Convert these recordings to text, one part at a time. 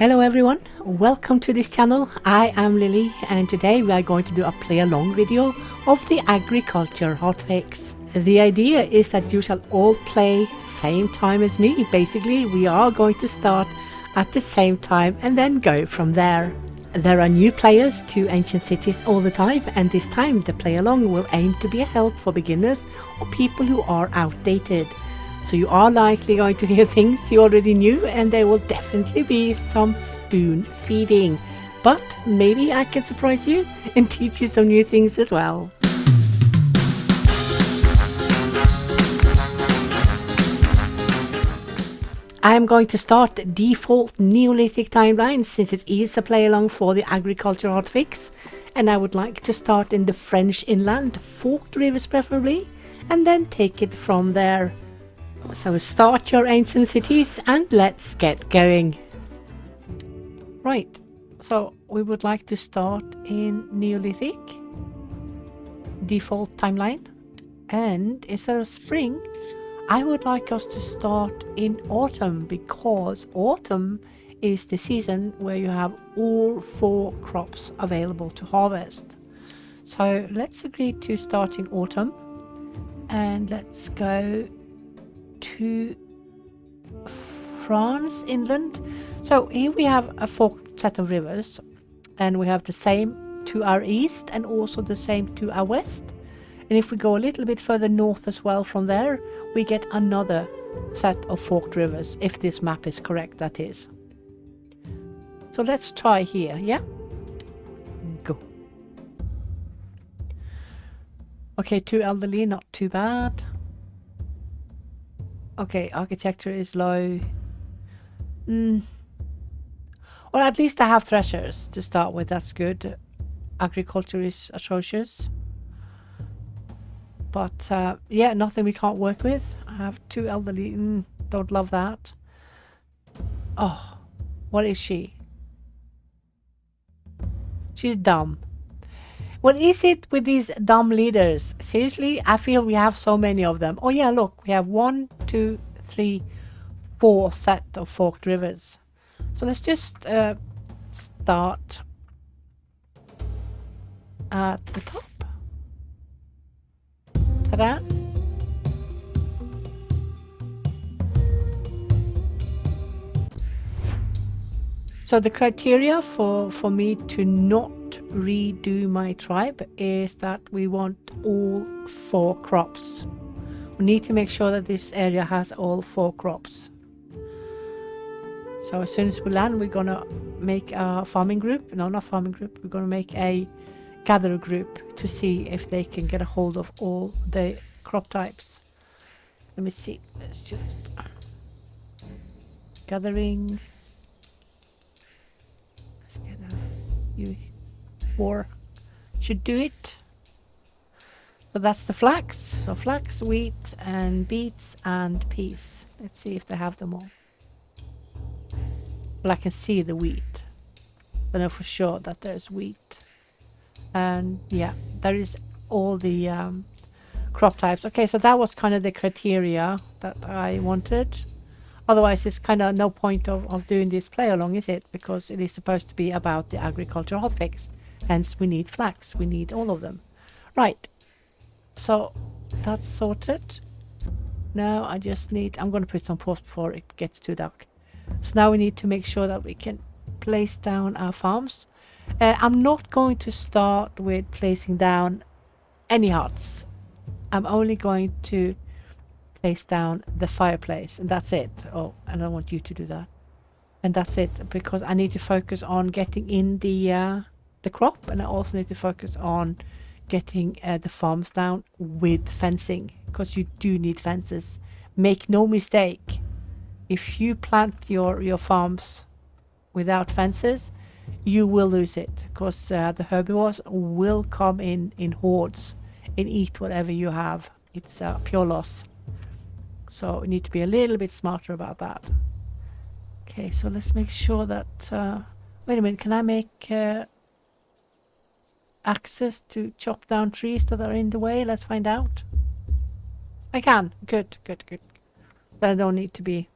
Hello everyone, welcome to this channel. I am Lily and today we are going to do a play along video of the agriculture hotfix. The idea is that you shall all play same time as me. Basically we are going to start at the same time and then go from there. There are new players to Ancient Cities all the time, and this time the play along will aim to be a help for beginners or people who are outdated. So you are likely going to hear things you already knew, and there will definitely be some spoon feeding. But maybe I can surprise you and teach you some new things as well. I am going to start default Neolithic timeline since it is a play along for the agriculture hotfix, and I would like to start in the French inland, forked rivers preferably, and then take it from there. So start your ancient cities and let's get going. Right, so we would like to start in Neolithic, default timeline, and instead of spring, I would like us to start in autumn, because autumn is the season where you have all 4 crops available to harvest. So let's agree to start in autumn, and let's go to France inland. So here we have a forked set of rivers, and we have the same to our east and also the same to our west. And if we go a little bit further north as well from there, we get another set of forked rivers, if this map is correct, that is. So let's try here, yeah? Go. Okay, 2 elderly, not too bad. Okay, architecture is low. Well, at least I have threshers to start with, that's good. Agriculture is atrocious. But yeah, nothing we can't work with. I have 2 elderly, don't love that. Oh, what is she? She's dumb. What is it with these dumb leaders? Seriously, I feel we have so many of them. Oh yeah, look, we have 1, 2, 3, 4 set of forked rivers. So let's just start at the top. Ta-da! So the criteria for me to not redo my tribe is that we want all 4 crops. We need to make sure that this area has all 4 crops. So as soon as we land, we're gonna make a farming group. No, not farming group. We're gonna make a gatherer group to see if they can get a hold of all the crop types. Let me see. Let's just gathering. Let's get you 4 should do it. So that's the flax. So flax, wheat, and beets and peas. Let's see if they have them all. Well, I can see the wheat. I know for sure that there's wheat. And yeah, there is all the crop types. Okay, so that was kind of the criteria that I wanted. Otherwise, it's kind of no point of doing this play along, is it? Because it is supposed to be about the agriculture hotfix. Hence, we need flax. We need all of them. Right. So that's sorted. Now I just need, I'm going to put some pause before it gets too dark. So now we need to make sure that we can place down our farms. I'm not going to start with placing down any huts. I'm only going to place down the fireplace, and that's it. Oh, I don't want you to do that. And that's it, because I need to focus on getting in the crop, and I also need to focus on getting the farms down with fencing, because you do need fences. Make no mistake, if you plant your farms without fences, you will lose it, because the herbivores will come in hordes and eat whatever you have. It's a pure loss. So we need to be a little bit smarter about that. Okay, so let's make sure that wait a minute, can I make access to chop down trees that are in the way? Let's find out. I can. Good. Then I don't need to be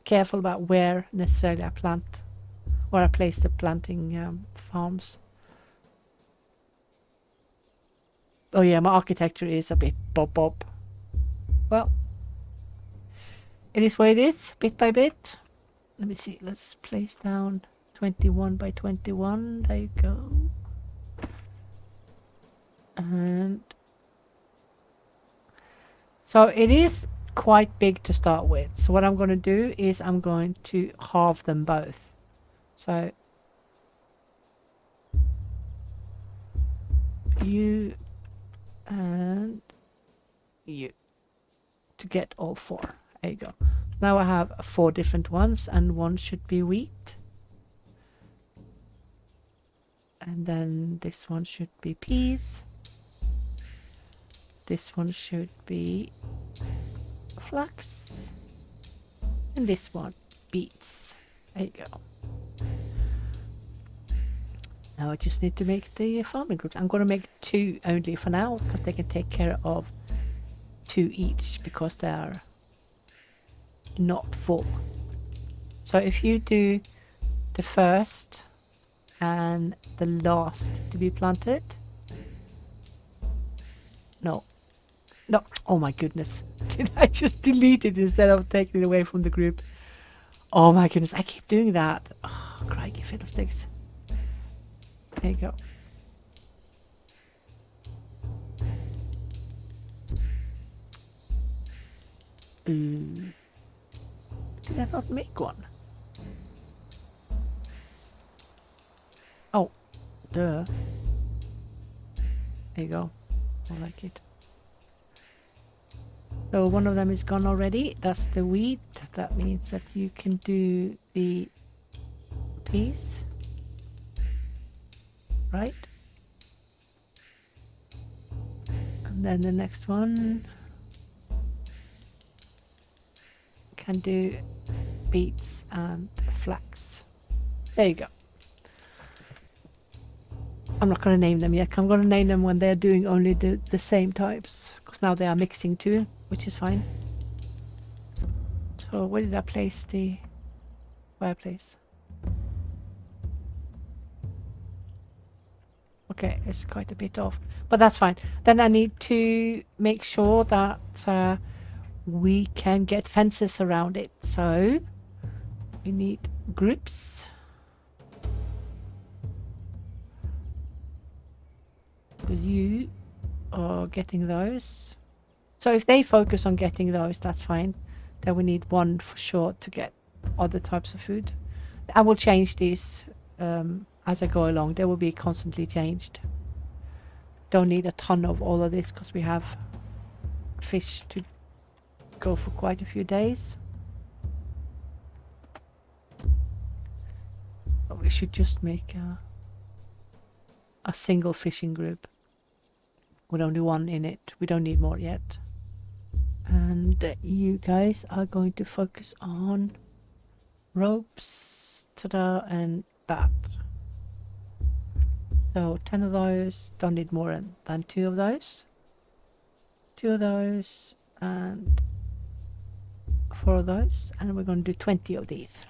careful about where necessarily I plant, or I place the planting farms. Oh yeah, my architecture is a bit bob. Well, it is what it is, bit by bit. Let me see, let's place down 21 by 21, there you go. And so it is quite big to start with. So what I'm going to do is I'm going to halve them both. So you and you to get all four. There you go. Now I have 4 different ones, and one should be wheat. And then this one should be peas. This one should be flax. And this one beets. There you go. Now I just need to make the farming groups. I'm going to make 2 only for now, because they can take care of 2 each, because they are not full. So if you do the first and the last to be planted. No. Oh my goodness. Did I just delete it instead of taking it away from the group? Oh my goodness, I keep doing that. Oh, crikey fiddlesticks. There you go. Did I not make one? Oh, duh. There you go. I like it. So one of them is gone already. That's the wheat. That means that you can do the peas. Right? And then the next one can do beets and flax. There you go. I'm not going to name them yet. I'm going to name them when they're doing only the same types, because now they are mixing too, which is fine. So where did I place the fireplace? Okay, it's quite a bit off, but that's fine. Then I need to make sure that we can get fences around it. So we need groups. Because you are getting those. So if they focus on getting those, that's fine. Then we need one for sure to get other types of food. I will change these as I go along. They will be constantly changed. Don't need a ton of all of this because we have fish to go for quite a few days. But we should just make a single fishing group with only one in it. We don't need more yet. And you guys are going to focus on ropes, ta-da, and that. So 10 of those, don't need more than 2 of those. 2 of those and 4 of those, and we're going to do 20 of these.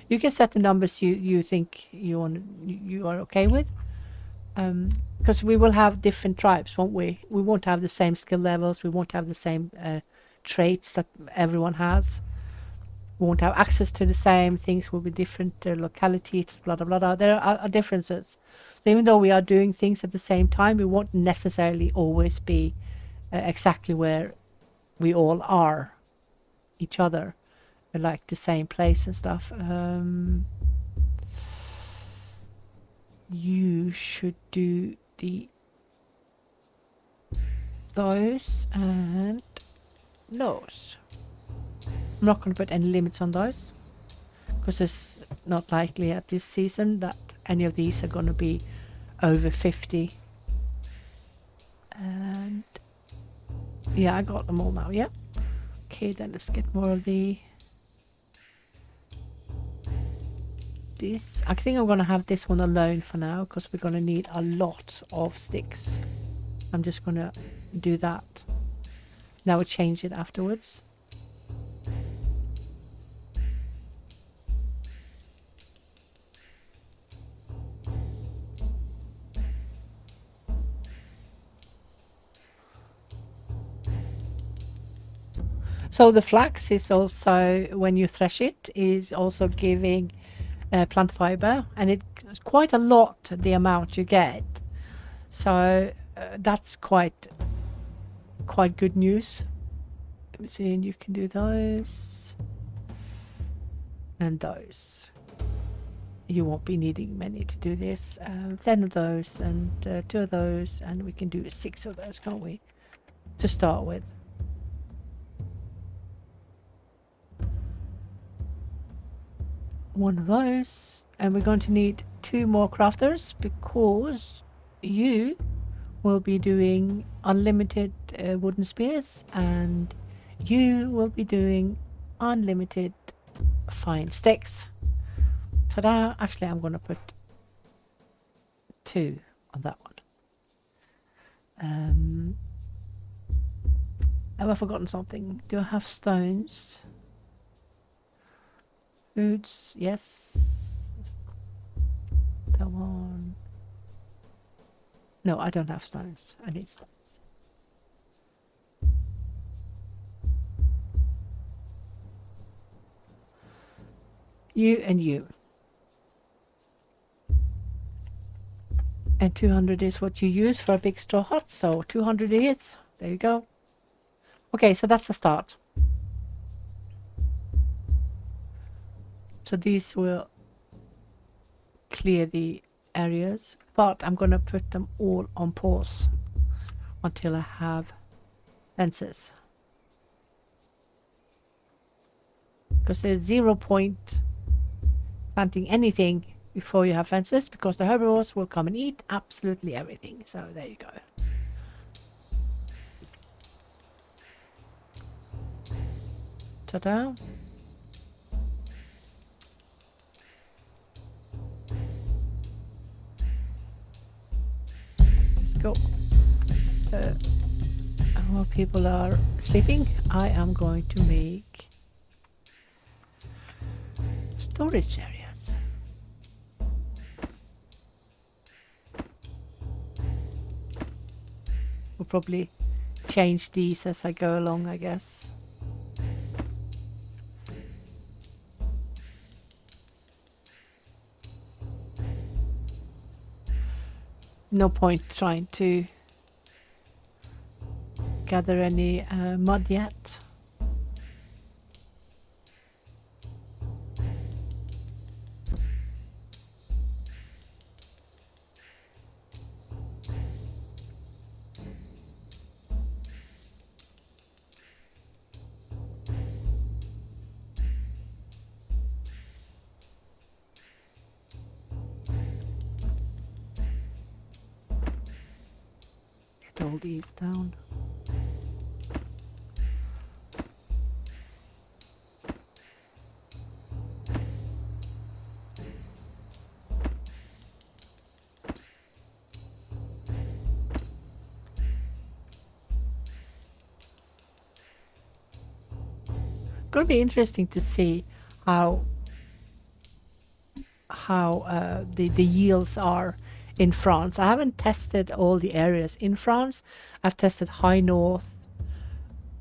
You can set the numbers you think you are okay with. Because we will have different tribes, won't we? We won't have the same skill levels. We won't have the same traits that everyone has. We won't have access to the same things. Will be different localities, blah blah blah. There are differences. So even though we are doing things at the same time, we won't necessarily always be exactly where we all are, each other, like the same place and stuff. You should do those and those. I'm not going to put any limits on those because it's not likely at this season that any of these are going to be over 50. And yeah, I got them all now. Yeah. Okay, then let's get more of the this. I think I'm going to have this one alone for now because we're going to need a lot of sticks. I'm just going to do that. Now we'll change it afterwards. So the flax is also, when you thresh it, is also giving plant fiber, and it's quite a lot the amount you get. So that's quite good news. Let me see, and you can do those and those. You won't be needing many to do this. 10 of those and 2 of those, and we can do 6 of those, can't we? To start with. One of those, and we're going to need 2 more crafters because you will be doing unlimited wooden spears, and you will be doing unlimited fine sticks. Ta-da! Actually, I'm going to put 2 on that one. Have I forgotten something? Do I have stones? Foods, yes. That one. No, I don't have stones. I need stones. You and you. And 200 is what you use for a big straw hut, so 200 it is. There you go. Okay, so that's the start. So these will clear the areas, but I'm going to put them all on pause until I have fences. Because there's 0 point planting anything before you have fences, because the herbivores will come and eat absolutely everything. So there you go. Ta-da! Let's go. While people are sleeping, I am going to make storage areas. We'll probably change these as I go along, I guess. No point trying to gather any mud yet. Get all these down. Going to be interesting to see how the yields are in France. I haven't tested all the areas in France. I've tested high north,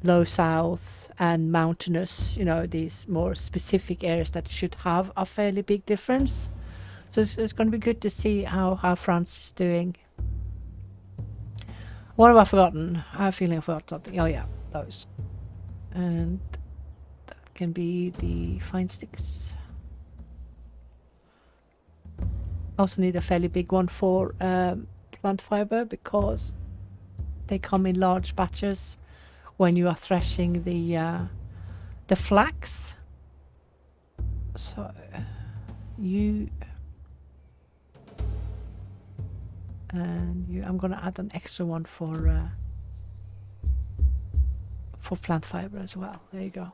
low south, and mountainous, you know, these more specific areas that should have a fairly big difference. So it's going to be good to see how France is doing. What have I forgotten? I have a feeling I forgot something. Oh yeah, those. And that can be the fine sticks. Also need a fairly big one for plant fiber, because they come in large batches when you are threshing the flax. So you and you, I'm gonna add an extra one for plant fiber as well. There you go.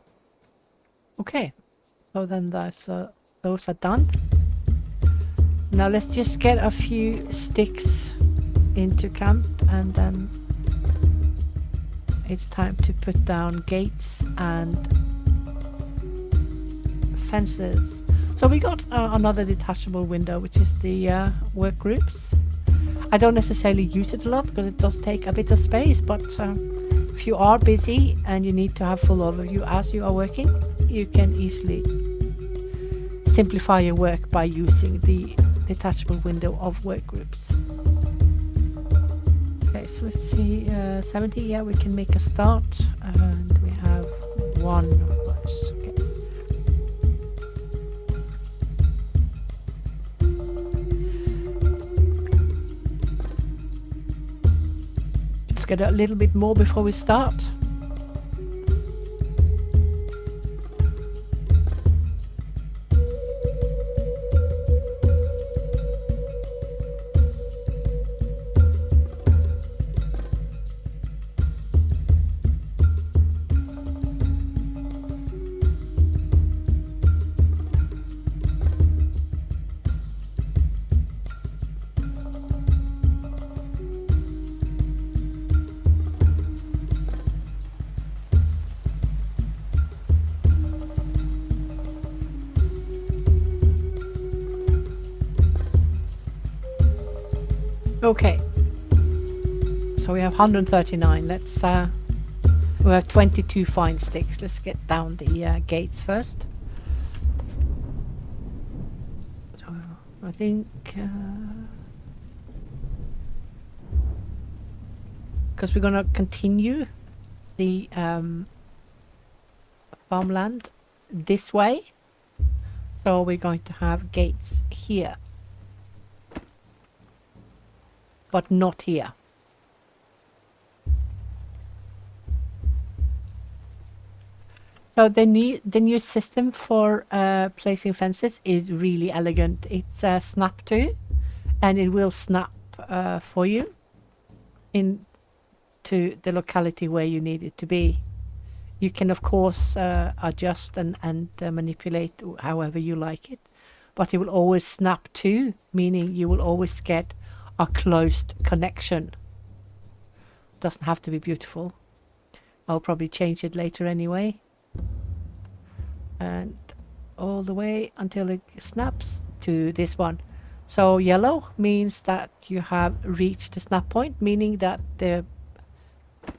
Okay, so then those are done. Now let's just get a few sticks into camp, and then it's time to put down gates and fences. So we got another detachable window, which is the work groups. I don't necessarily use it a lot because it does take a bit of space, but if you are busy and you need to have full overview as you are working, you can easily simplify your work by using the detachable window of work groups. Okay, so let's see, 70, yeah, we can make a start, and we have one of those. Okay. Let's get a little bit more before we start. Okay, so we have 139. Let's we have 22 fine sticks. Let's get down the gates first. So I think because we're gonna continue the farmland this way, so we're going to have gates here, but not here. So the new system for placing fences is really elegant. It's a snap to, and it will snap for you into the locality where you need it to be. You can of course adjust and manipulate however you like it, but it will always snap to, meaning you will always get a closed connection. Doesn't have to be beautiful. I'll probably change it later anyway. And all the way until it snaps to this one. So yellow means that you have reached the snap point, meaning that the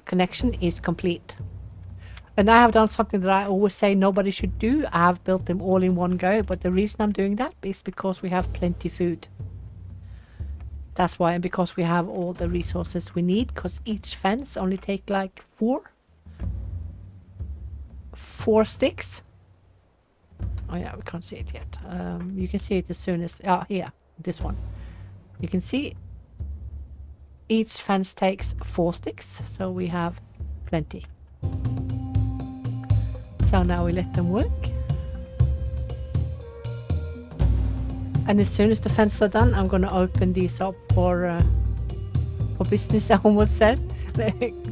connection is complete. And I have done something that I always say nobody should do. I have built them all in one go, but the reason I'm doing that is because we have plenty food. That's why, and because we have all the resources we need, because each fence only take like four sticks. Oh yeah, we can't see it yet. You can see it as soon as, here, this one. You can see each fence takes 4 sticks, so we have plenty. So now we let them work. And as soon as the fences are done, I'm going to open these up for business, I almost said.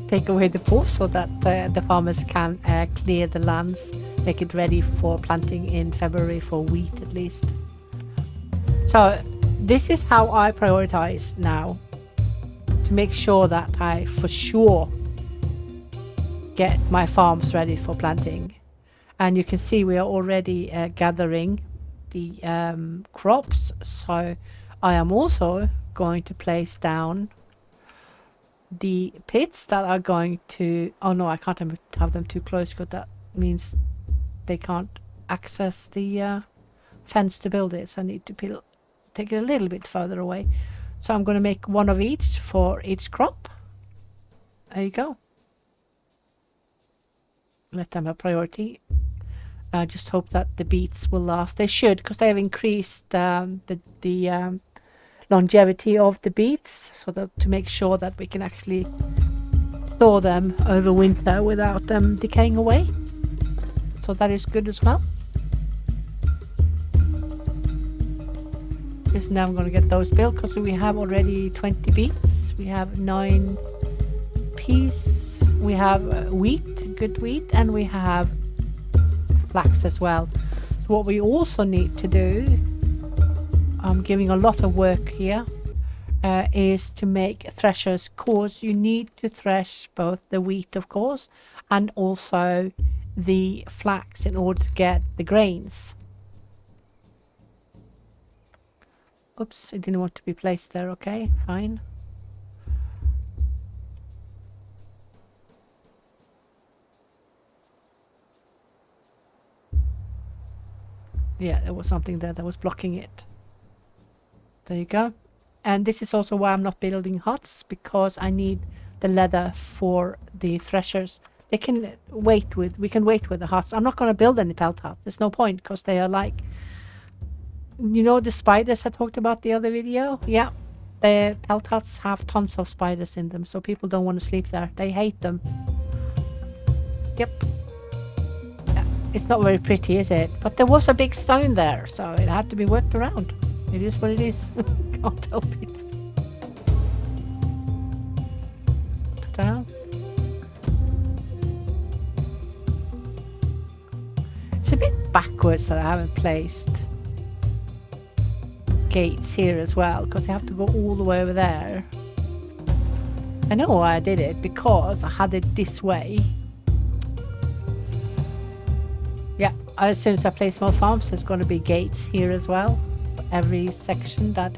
Take away the poor so that the farmers can clear the lands, make it ready for planting in February for wheat at least. So this is how I prioritize now, to make sure that I for sure get my farms ready for planting. And you can see we are already gathering the crops, so I am also going to place down the pits that are going to, oh no, I can't have them too close because that means they can't access the fence to build it, so I need to take it a little bit further away. So I'm going to make one of each for each crop. There you go. Let them have priority. I just hope that the beets will last. They should, because they have increased the longevity of the beets, so that to make sure that we can actually store them over winter without them decaying away. So that is good as well. Because now I'm going to get those built, because we have already 20 beets. We have 9 peas. We have wheat, good wheat, and we have flax as well. So what we also need to do, I'm giving a lot of work here, is to make threshers, cause you need to thresh both the wheat of course and also the flax in order to get the grains. Oops, it didn't want to be placed there. Okay, fine. Yeah, there was something there that was blocking it. There you go. And this is also why I'm not building huts, because I need the leather for the threshers. They can wait with, we can wait with the huts. I'm not going to build any pelt huts. There's no point, because they are like, you know, the spiders I talked about the other video? Yeah. The pelt huts have tons of spiders in them, so people don't want to sleep there. They hate them. Yep. Yeah. It's not very pretty, is it? But there was a big stone there, so it had to be worked around. It is what it is. Can't help it. Ta-da. It's a bit backwards that I haven't placed gates here as well, because I have to go all the way over there. I know why I did it, because I had it this way. Yeah, as soon as I place more farms, there's going to be gates here as well. Every section that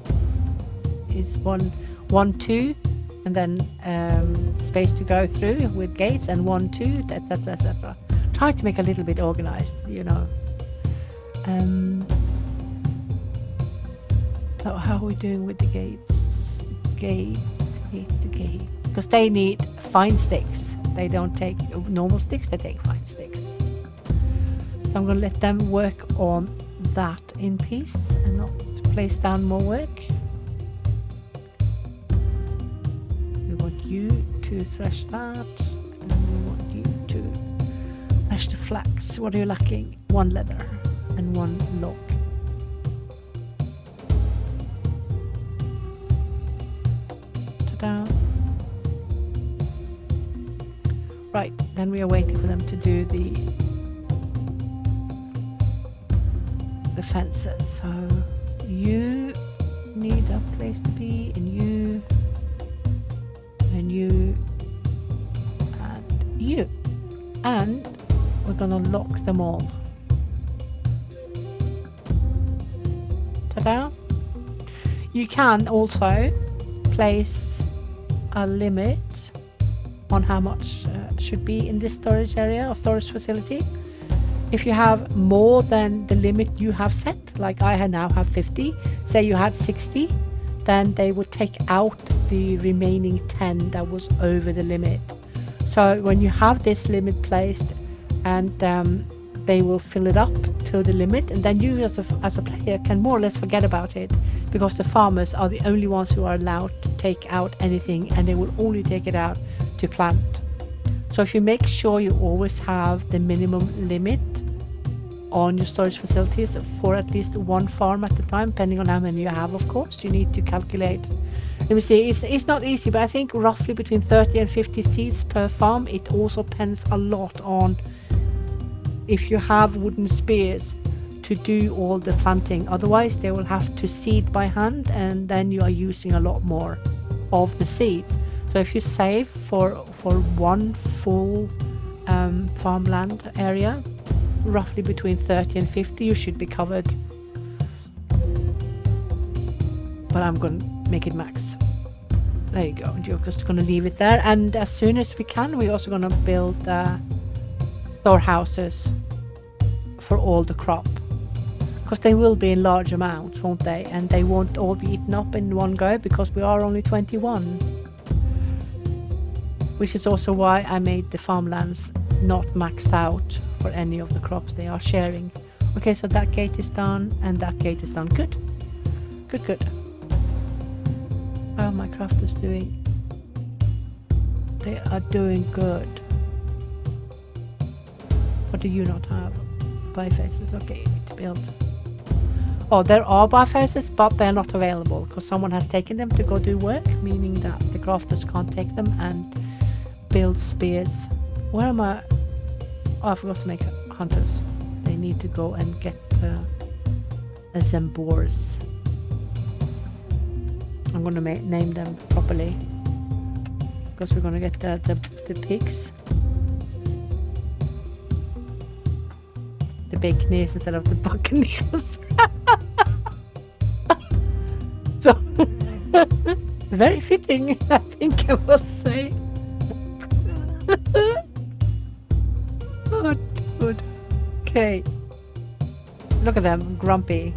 is one, two, and then space to go through with gates, and 1, 2, etc., etc. Try to make a little bit organized, you know. So how are we doing with the gates? Gates, because they need fine sticks. They don't take normal sticks; they take fine sticks. So I'm going to let them work on that in peace and not place down more work. We want you to thresh that, and we want you to thresh the flax. What are you lacking? 1 leather and 1 log. Ta-da. Right, then we are waiting for them to do the fences. So you need a place to be, and you, and you, and you, and we're gonna lock them all. Ta-da! You can also place a limit on how much should be in this storage area or storage facility. If you have more than the limit you have set, like I now have 50, say you had 60, then they would take out the remaining 10 that was over the limit. So when you have this limit placed, and they will fill it up to the limit, and then you as a player can more or less forget about it, because the farmers are the only ones who are allowed to take out anything, and they will only take it out to plant. So if you make sure you always have the minimum limit on your storage facilities for at least 1 farm at a time, depending on how many you have, of course, you need to calculate. Let me see, it's not easy, but I think roughly between 30 and 50 seeds per farm. It also depends a lot on if you have wooden spears to do all the planting. Otherwise, they will have to seed by hand, and then you are using a lot more of the seeds. So if you save for 1 full farmland area, roughly between 30 and 50, you should be covered. But I'm going to make it max. There you go. You're just going to leave it there. And as soon as we can, we're also going to build storehouses for all the crop. Because they will be in large amounts, won't they? And they won't all be eaten up in one go, because we are only 21. Which is also why I made the farmlands not maxed out for any of the crops they are sharing. Okay, so that gate is done, and that gate is done. Good. Good, good. How my crafters doing? They are doing good. What do you not have? Bifaces. Okay, you need to build. Oh, there are bifaces, but they're not available because someone has taken them to go do work, meaning that the crafters can't take them and build spears. Where am I? Oh, I forgot to make hunters. They need to go and get Zembors. I'm gonna name them properly, because we're gonna get the pigs. The buccaneers instead of the buccaneers. So, very fitting, I think I must say. Good, good. Okay. Look at them, grumpy.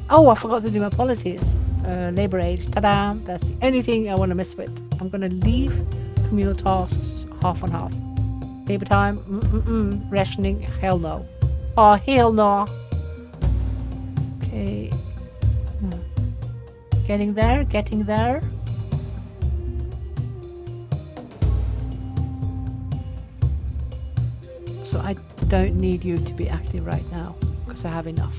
Oh, I forgot to do my policies. Labor age, ta-da! That's the only thing I want to mess with. I'm gonna leave communal tasks half and half. Labor time, rationing, hell no. Oh, hell no. Okay. Getting there, getting there. So I don't need you to be active right now, because I have enough.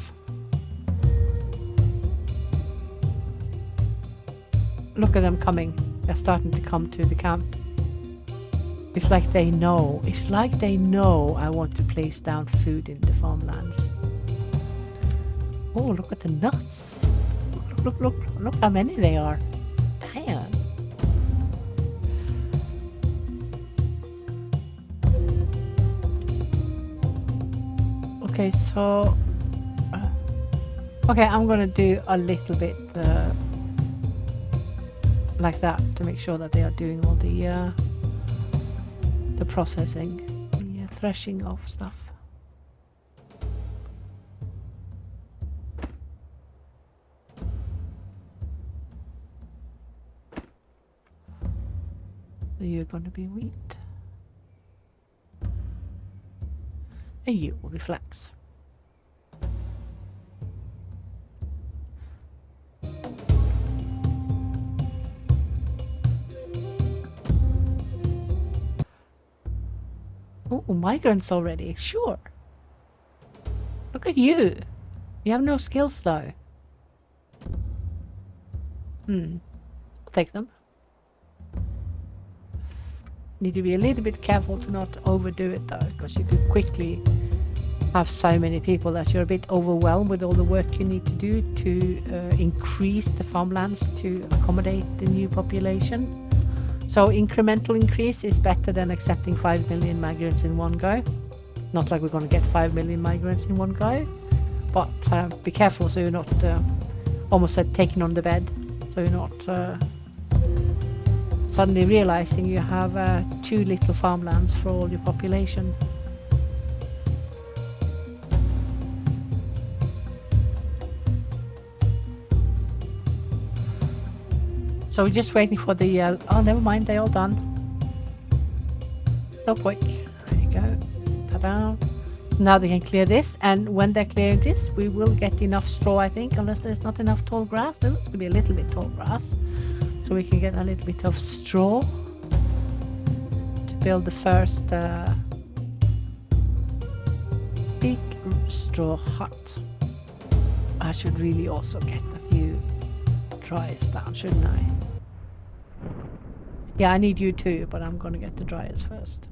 Look at them coming. They're starting to come to the camp. It's like they know. It's like they know I want to place down food in the farmlands. Oh, look at the nuts. Look how many they are. Damn. Okay, so... okay, I'm gonna do a little bit like that to make sure that they are doing all the processing, the threshing of stuff. So you're going to be wheat. And you will be flax. Oh, migrants already, sure. Look at you. You have no skills though. I'll take them. Need to be a little bit careful to not overdo it though, because you could quickly have so many people that you're a bit overwhelmed with all the work you need to do to increase the farmlands to accommodate the new population. So incremental increase is better than accepting 5 million migrants in one go. Not like we're going to get 5 million migrants in one go, but be careful so you're not almost said taken on the bed, so you're not suddenly realizing you have too little farmlands for all your population. So we're just waiting for the oh, never mind, they're all done. So quick. There you go. Ta-da. Now they can clear this, and when they're clearing this, we will get enough straw, I think, unless there's not enough tall grass. There looks to be a little bit tall grass, so we can get a little bit of straw to build the first big straw hut. I should really also get a few dryers down, shouldn't I? Yeah, I need you too, but I'm gonna get the dryers first.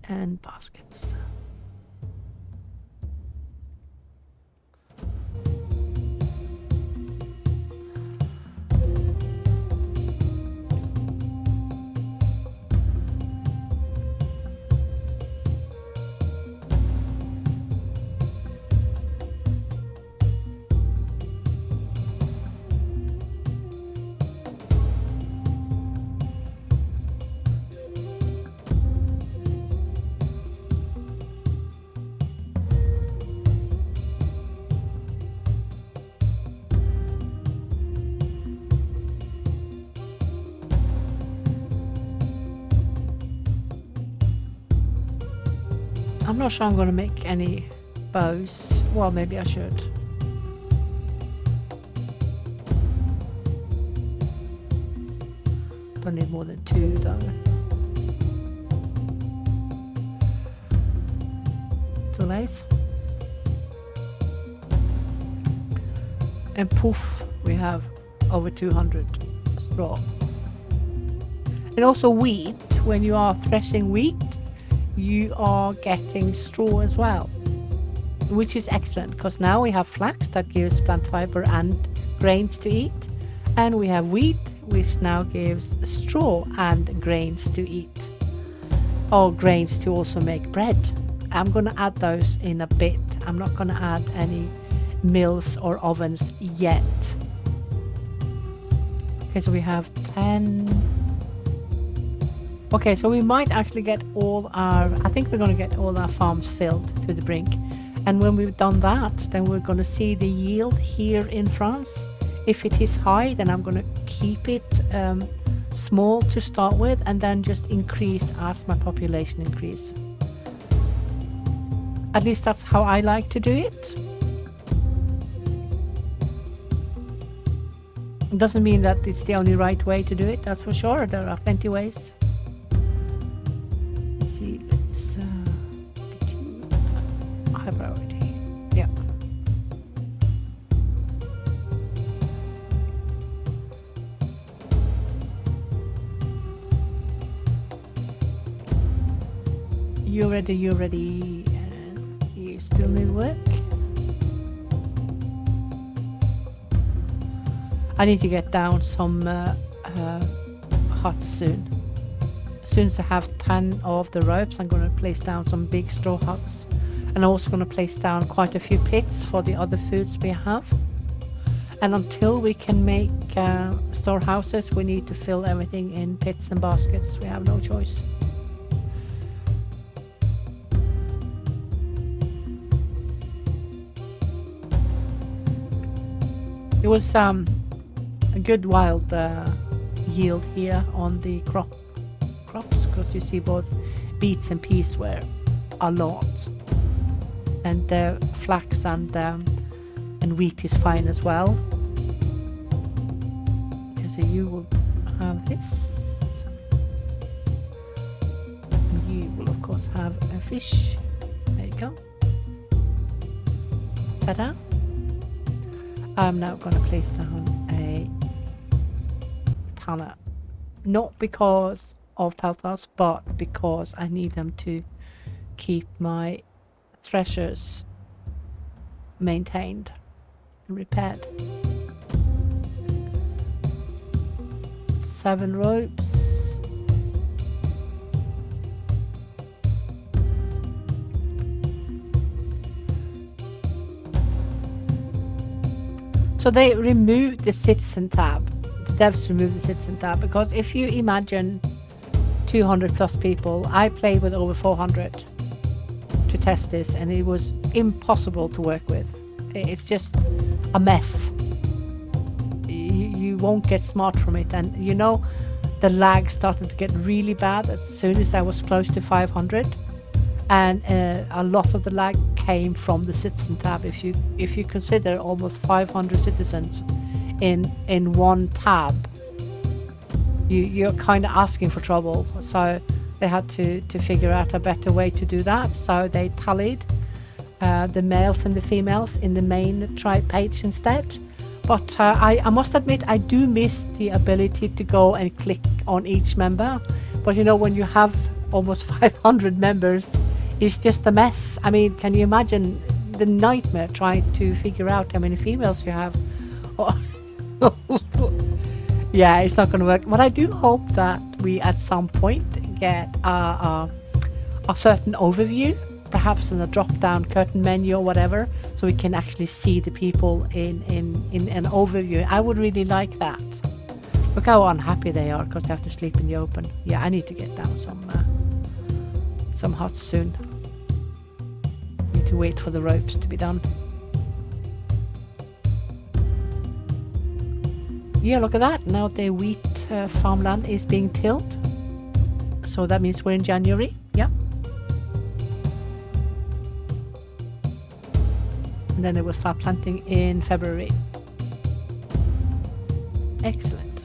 And baskets. I'm not sure I'm going to make any bows. Well, maybe I should. Don't need more than 2 though. Too late. And poof, we have over 200 straw. And also wheat, when you are threshing wheat, you are getting straw as well, which is excellent, because now we have flax that gives plant fiber and grains to eat, and we have wheat which now gives straw and grains to eat, or grains to also make bread. I'm going to add those in a bit. I'm not going to add any mills or ovens yet. Okay, so we have 10, Okay, so we might actually get all our, I think we're going to get all our farms filled to the brink. And when we've done that, then we're going to see the yield here in France. If it is high, then I'm going to keep it small to start with, and then just increase as my population increase. At least that's how I like to do it. It doesn't mean that it's the only right way to do it, that's for sure. There are plenty ways. Let's see, let's get you high priority. Yeah. You're ready, and you still need work. I need to get down some huts soon. As soon as I have 10 of the ropes, I'm going to place down some big straw huts. And I'm also going to place down quite a few pits for the other foods we have. And until we can make storehouses, we need to fill everything in pits and baskets. We have no choice. It was a good wild yield here on the crops, because you see both beets and peas were a lot, and flax and wheat is fine as well. Okay, so you will have this. You will of course have a fish. There you go. Ta-da! I'm now going to place down a tanner. Not because of peltas, but because I need them to keep my threshers maintained and repaired. 7 ropes. So they removed the citizen tab. The devs removed the citizen tab because if you imagine 200 plus people, I played with over 400 to test this, and it was impossible to work with. It's just a mess. You won't get smart from it, and you know the lag started to get really bad as soon as I was close to 500, and a lot of the lag came from the citizen tab. If you consider almost 500 citizens in one tab, you're kind of asking for trouble. So they had to figure out a better way to do that. So they tallied the males and the females in the main tribe page instead. But I must admit, I do miss the ability to go and click on each member. But you know, when you have almost 500 members, it's just a mess. I mean, can you imagine the nightmare trying to figure out how many females you have? Yeah, it's not going to work. But I do hope that we at some point get a certain overview, perhaps in a drop-down curtain menu or whatever, so we can actually see the people in an overview. I would really like that. Look how unhappy they are because they have to sleep in the open. Yeah, I need to get down some huts soon. Need to wait for the ropes to be done. Yeah, look at that. Now the wheat farmland is being tilled. So that means we're in January. Yeah. And then it will start planting in February. Excellent.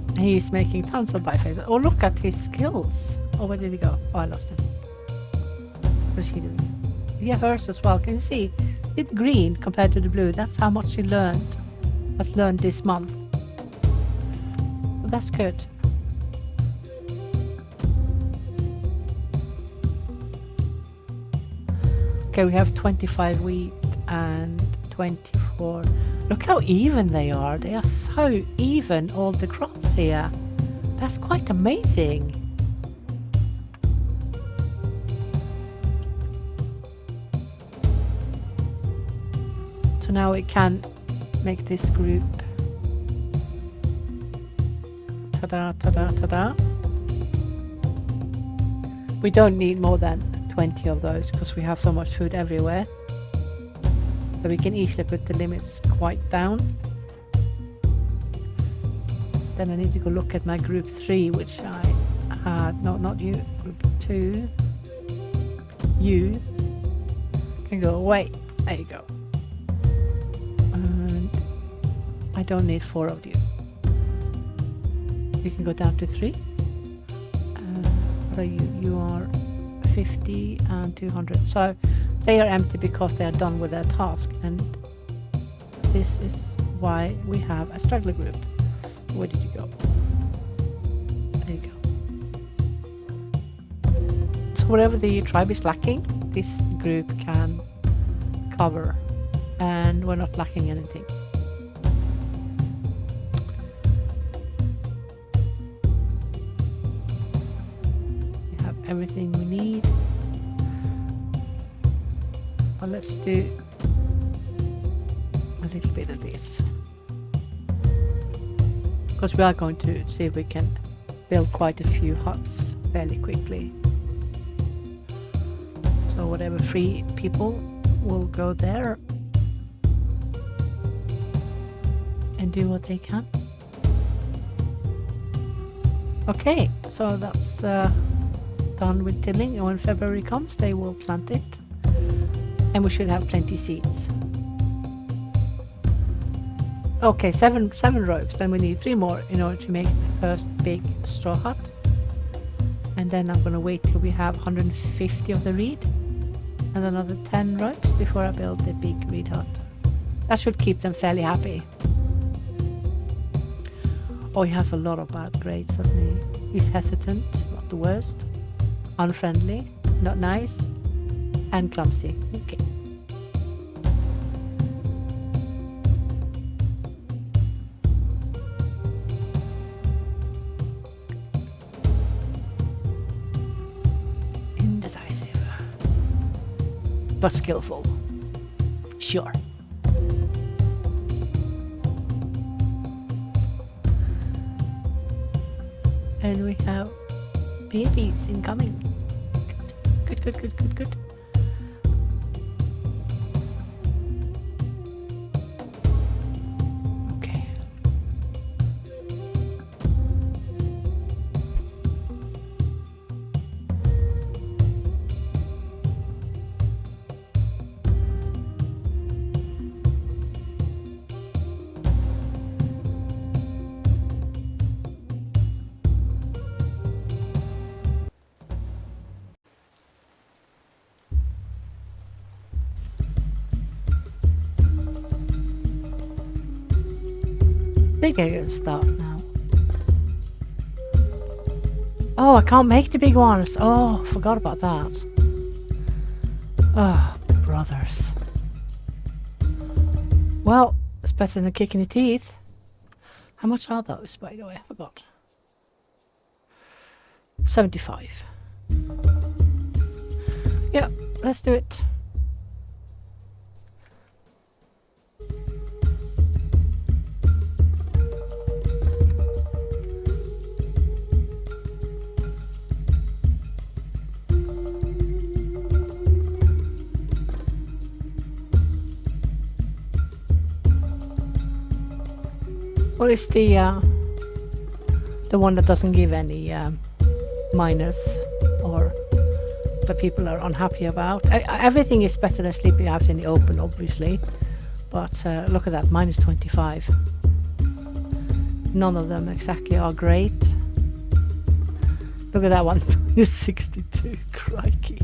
And he's making tons of bifaces. Oh, look at his skills. Oh, where did he go? Oh, I lost him. What is he doing? Yeah, hers as well. Can you see? It's green compared to the blue. That's how much he has learned this month. So that's good. Okay, we have 25 wheat and 24. Look how even they are. They are so even, all the crops here. That's quite amazing. So now we can make this group Ta-da, ta-da, ta-da. We don't need more than 20 of those because we have so much food everywhere. So we can easily put the limits quite down. Then I need to go look at my group 3, which I had. No, not you. Group 2. You can go away. There you go. And I don't need 4 of you. You can go down to 3. What are you? You are 50 and 200. So they are empty because they are done with their task. And this is why we have a struggler group. Where did you go? There you go. So whatever the tribe is lacking, this group can cover. And we're not lacking anything. We have everything we need. But let's do a little bit of this. Because we are going to see if we can build quite a few huts fairly quickly. So whatever free people will go there and do what they can. Okay, so that's done with tilling, and when February comes they will plant it and we should have plenty seeds. Okay, seven ropes. Then we need 3 more in order to make the first big straw hut. And then I'm gonna wait till we have 150 of the reed and another 10 ropes before I build the big reed hut. That should keep them fairly happy. Oh, he has a lot of bad grades, doesn't he? He's hesitant, not the worst. Unfriendly, not nice, and clumsy. Okay. But skillful. Sure. And we have babies incoming. Good, good, good, good, good. Okay. I think I can start now. Oh, I can't make the big ones. Oh, forgot about that. Oh, brothers. Well, it's better than a kick in the teeth. How much are those, by the way? I forgot. 75. Yeah, let's do it. What is the one that doesn't give any minus or that people are unhappy about? Everything is better than sleeping out in the open, obviously, but look at that, minus 25. None of them exactly are great. Look at that one, minus 62, crikey.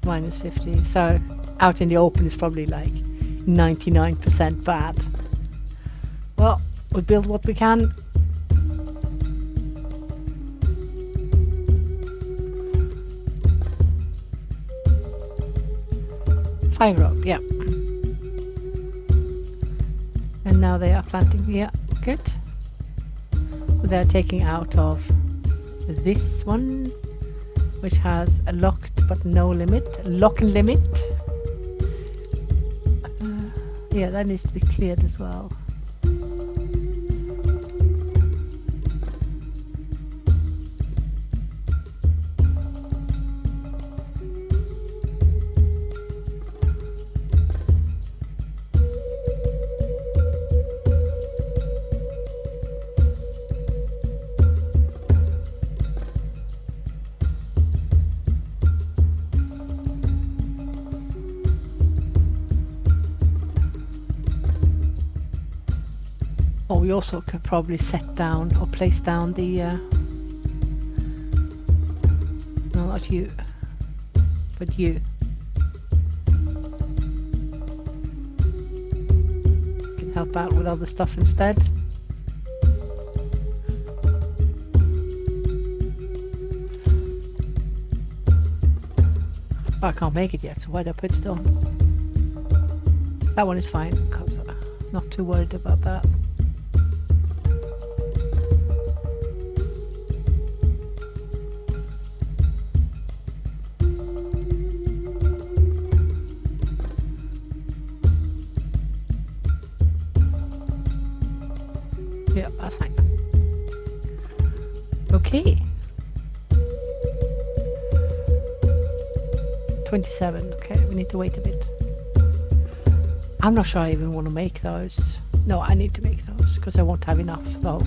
Minus 50, so out in the open is probably like 99% bad. Well, we build what we can. Five rope, yeah. And now they are planting, yeah, good. They're taking out of this one, which has a locked but no limit, lock and limit. Yeah, that needs to be cleared as well. we also could probably set down or place down the no, not you, but you. Can help out with other stuff instead. Oh, I can't make it yet, so why did I put it on? That one is fine, because I'm not too worried about that. Yeah, that's fine. Okay. 27. Okay, we need to wait a bit. I'm not sure I even want to make those. No, I need to make those because I won't have enough though.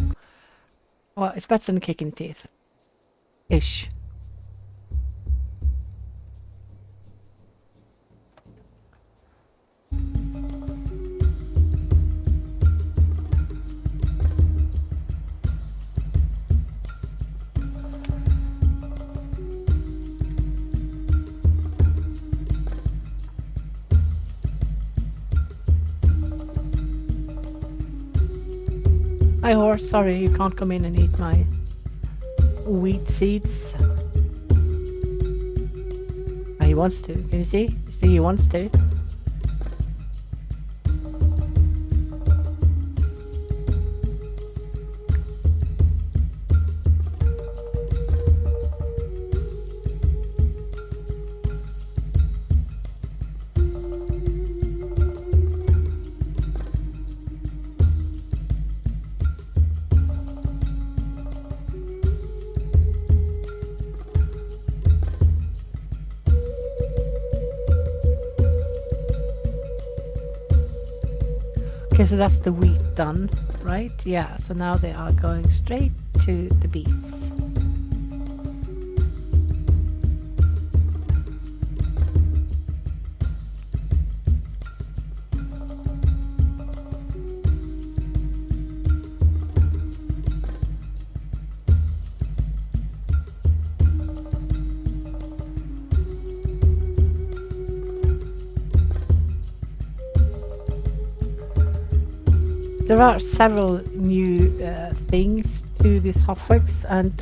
Well, it's better than kicking teeth. Ish. Hi horse, sorry you can't come in and eat my wheat seeds. Oh, he wants to, can you see? You see he wants to. Okay, so that's the wheat done, right? Yeah, so now they are going straight to the beets. There are several new things to this HotFix, and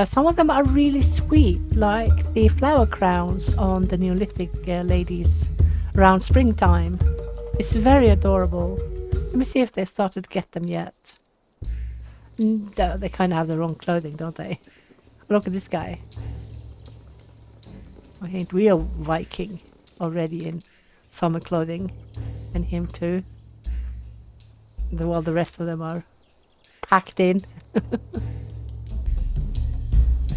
some of them are really sweet, like the flower crowns on the Neolithic ladies around springtime. It's very adorable. Let me see if they started to get them yet. No, they kind of have the wrong clothing, don't they? Look at this guy. I think we are Viking already in summer clothing, and him too. While the rest of them are packed in.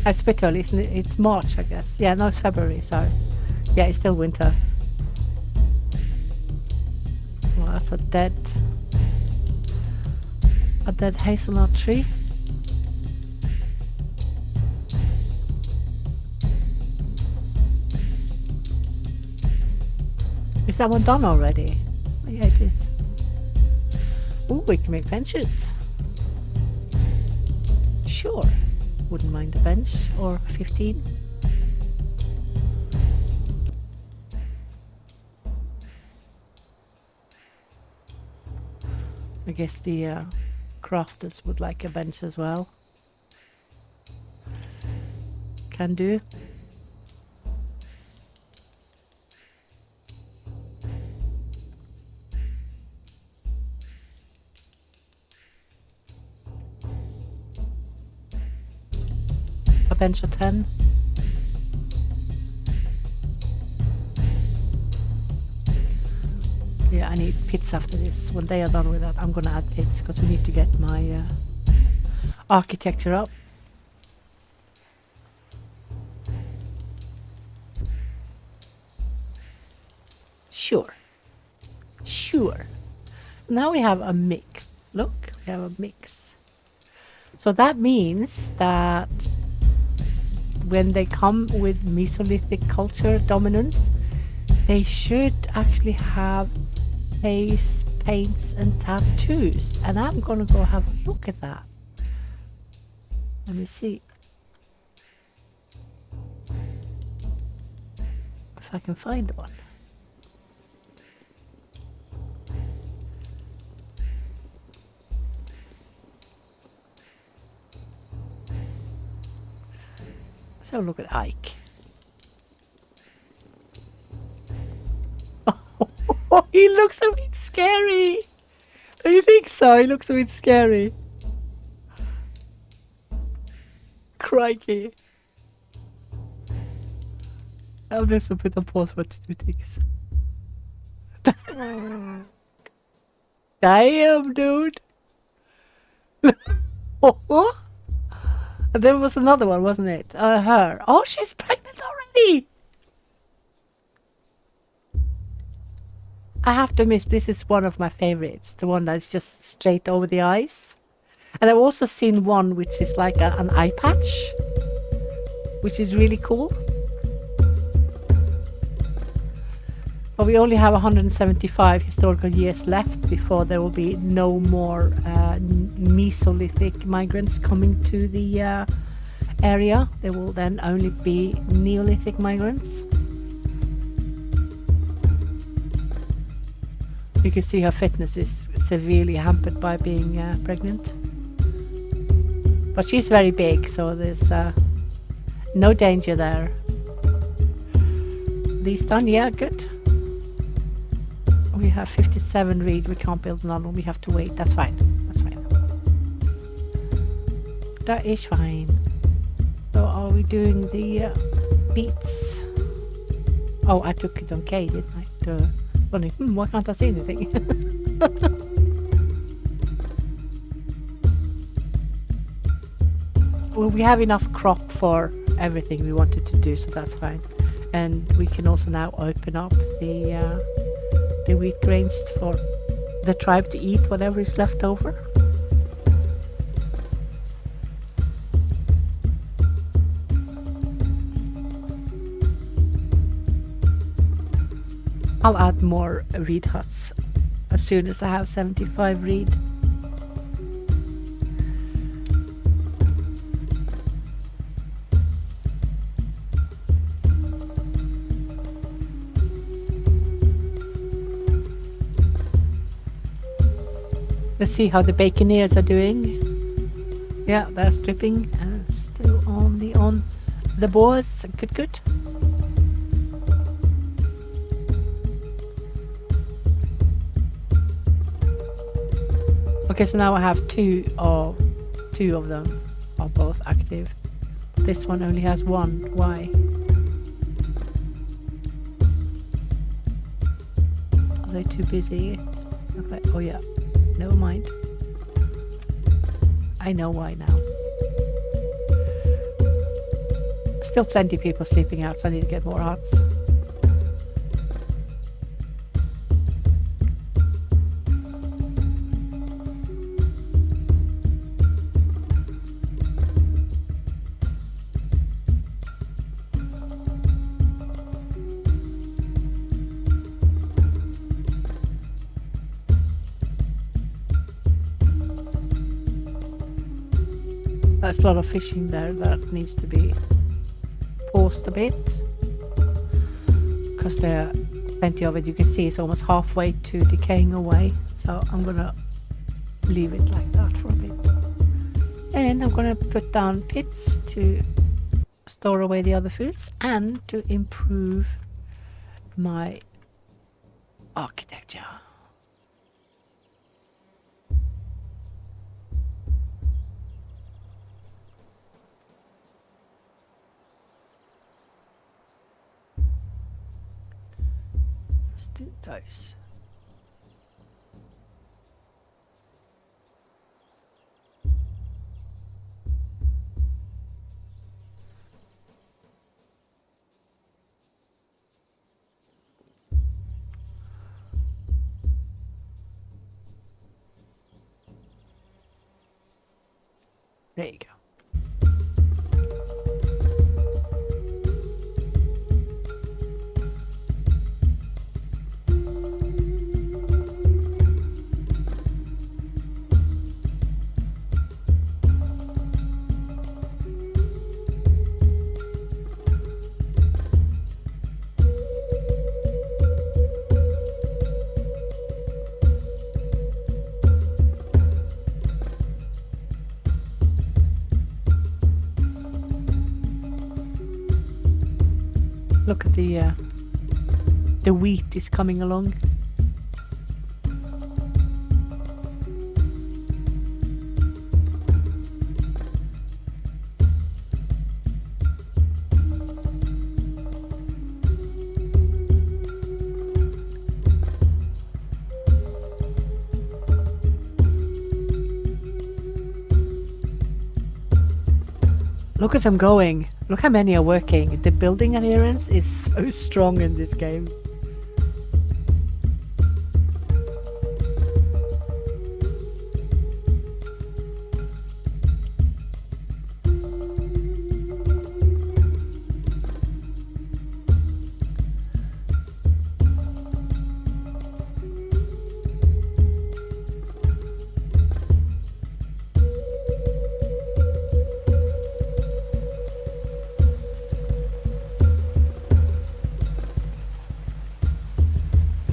It's a bit early, isn't it? It's March, I guess. Yeah, no, it's February, so yeah, it's still winter. Well, that's a dead hazelnut tree. Is that one done already? Oh, yeah, it is. Ooh, we can make benches. Sure. Wouldn't mind a bench or 15. I guess the crafters would like a bench as well. Can do. A bench of 10. Yeah, I need pits after this. When they are done with that, I'm gonna add pits because we need to get my architecture up. Sure. Sure. Now we have a mix. Look, we have a mix. So that means that when they come with Mesolithic culture dominance, they should actually have a paints and tattoos. And I'm gonna go have a look at that. Let me see if I can find one. Let's have a look at Ike. Oh, he looks a bit scary. Do you think so? He looks a bit scary. Crikey. I'll just put on pause for 2 ticks. Damn, dude. Oh, there was another one, wasn't it? Her. Oh, she's pregnant already. I have to admit, this is one of my favorites. The one that's just straight over the eyes. And I've also seen one which is like an eye patch, which is really cool. But we only have 175 historical years left before there will be no more Mesolithic migrants coming to the area. There will then only be Neolithic migrants. You can see her fitness is severely hampered by being pregnant. But she's very big, so there's no danger there. These done, yeah, good. We have 57 reed, we can't build another one, we have to wait, that's fine. That's fine. That is fine. So are we doing the beats? Oh, I took it on K, didn't I? Funny, why can't I see anything? Well, we have enough crop for everything we wanted to do, so that's fine. And we can also now open up the wheat grains for the tribe to eat whatever is left over. I'll add more reed huts as soon as I have 75 reed. Let's see how the Baconeers are doing. Yeah, they're stripping and still on the boars. Good, good. Okay, so now I have two of them are both active. This one only has one. Why? Are they too busy? Okay. Oh yeah. Never mind. I know why now. Still plenty of people sleeping out, so I need to get more huts. There's a lot of fishing there that needs to be paused a bit, because there are plenty of it. You can see it's almost halfway to decaying away, so I'm gonna leave it like that for a bit. And I'm gonna put down pits to store away the other foods and to improve my architecture. Those. There you go. Look at the wheat is coming along. Look at them going. Look how many are working. The building adherence is so strong in this game.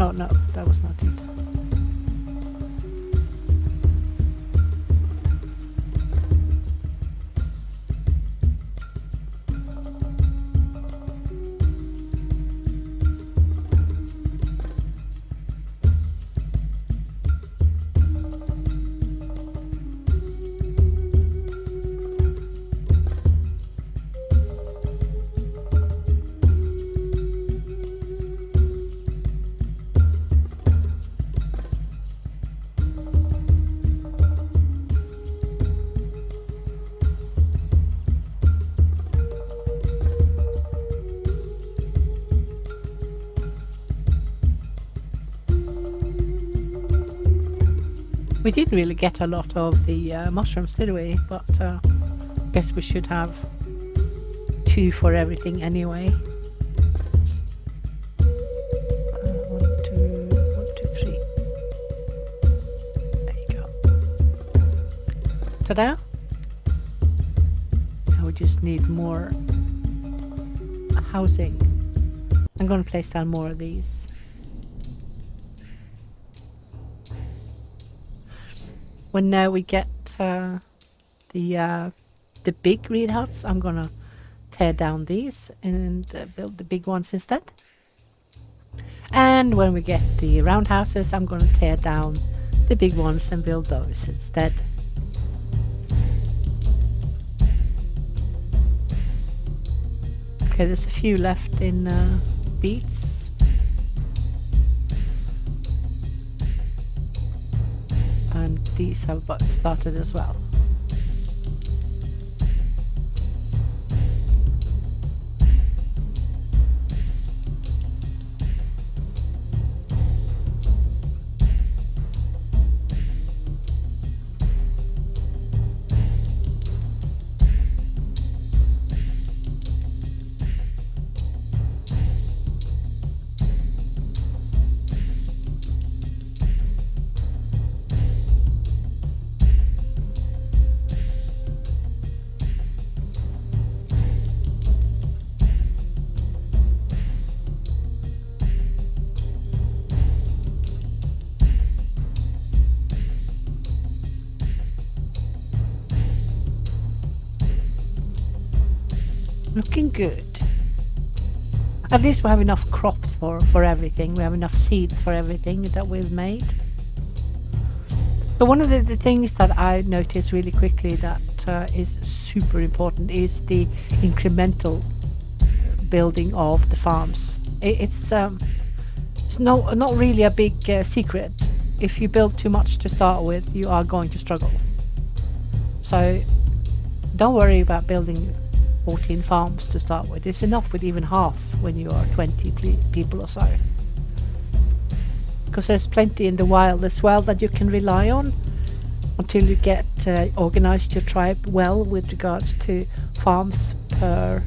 Oh no, that was not it. We didn't really get a lot of the mushrooms, did we? But I guess we should have 2 for everything anyway. 1, 2, 3. There you go. Ta-da! Now we just need more housing. I'm going to place down more of these. When now we get the big green huts, I'm gonna tear down these and build the big ones instead. And when we get the round houses, I'm gonna tear down the big ones and build those instead. Okay, there's a few left in beets. And these have started as well. Looking good. At least we have enough crops for everything. We have enough seeds for everything that we've made. But one of the things that I noticed really quickly that is super important is the incremental building of the farms. It's not really a big secret. If you build too much to start with, you are going to struggle. So don't worry about building 14 farms to start with. It's enough with even half when you are 20 people or so. Because there's plenty in the wild as well that you can rely on until you get organized your tribe well with regards to farms per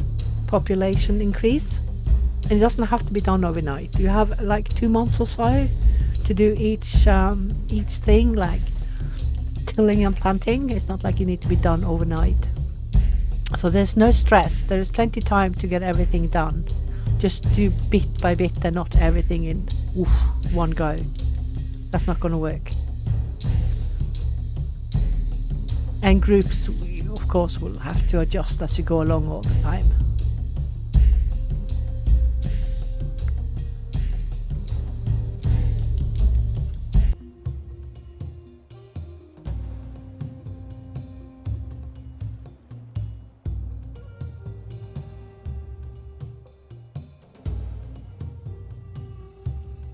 population increase. And it doesn't have to be done overnight. You have like 2 months or so to do each thing, like tilling and planting. It's not like you need to be done overnight. So there's no stress. There is plenty of time to get everything done. Just do bit by bit and not everything in one go. That's not going to work. And groups, we of course will have to adjust as you go along all the time.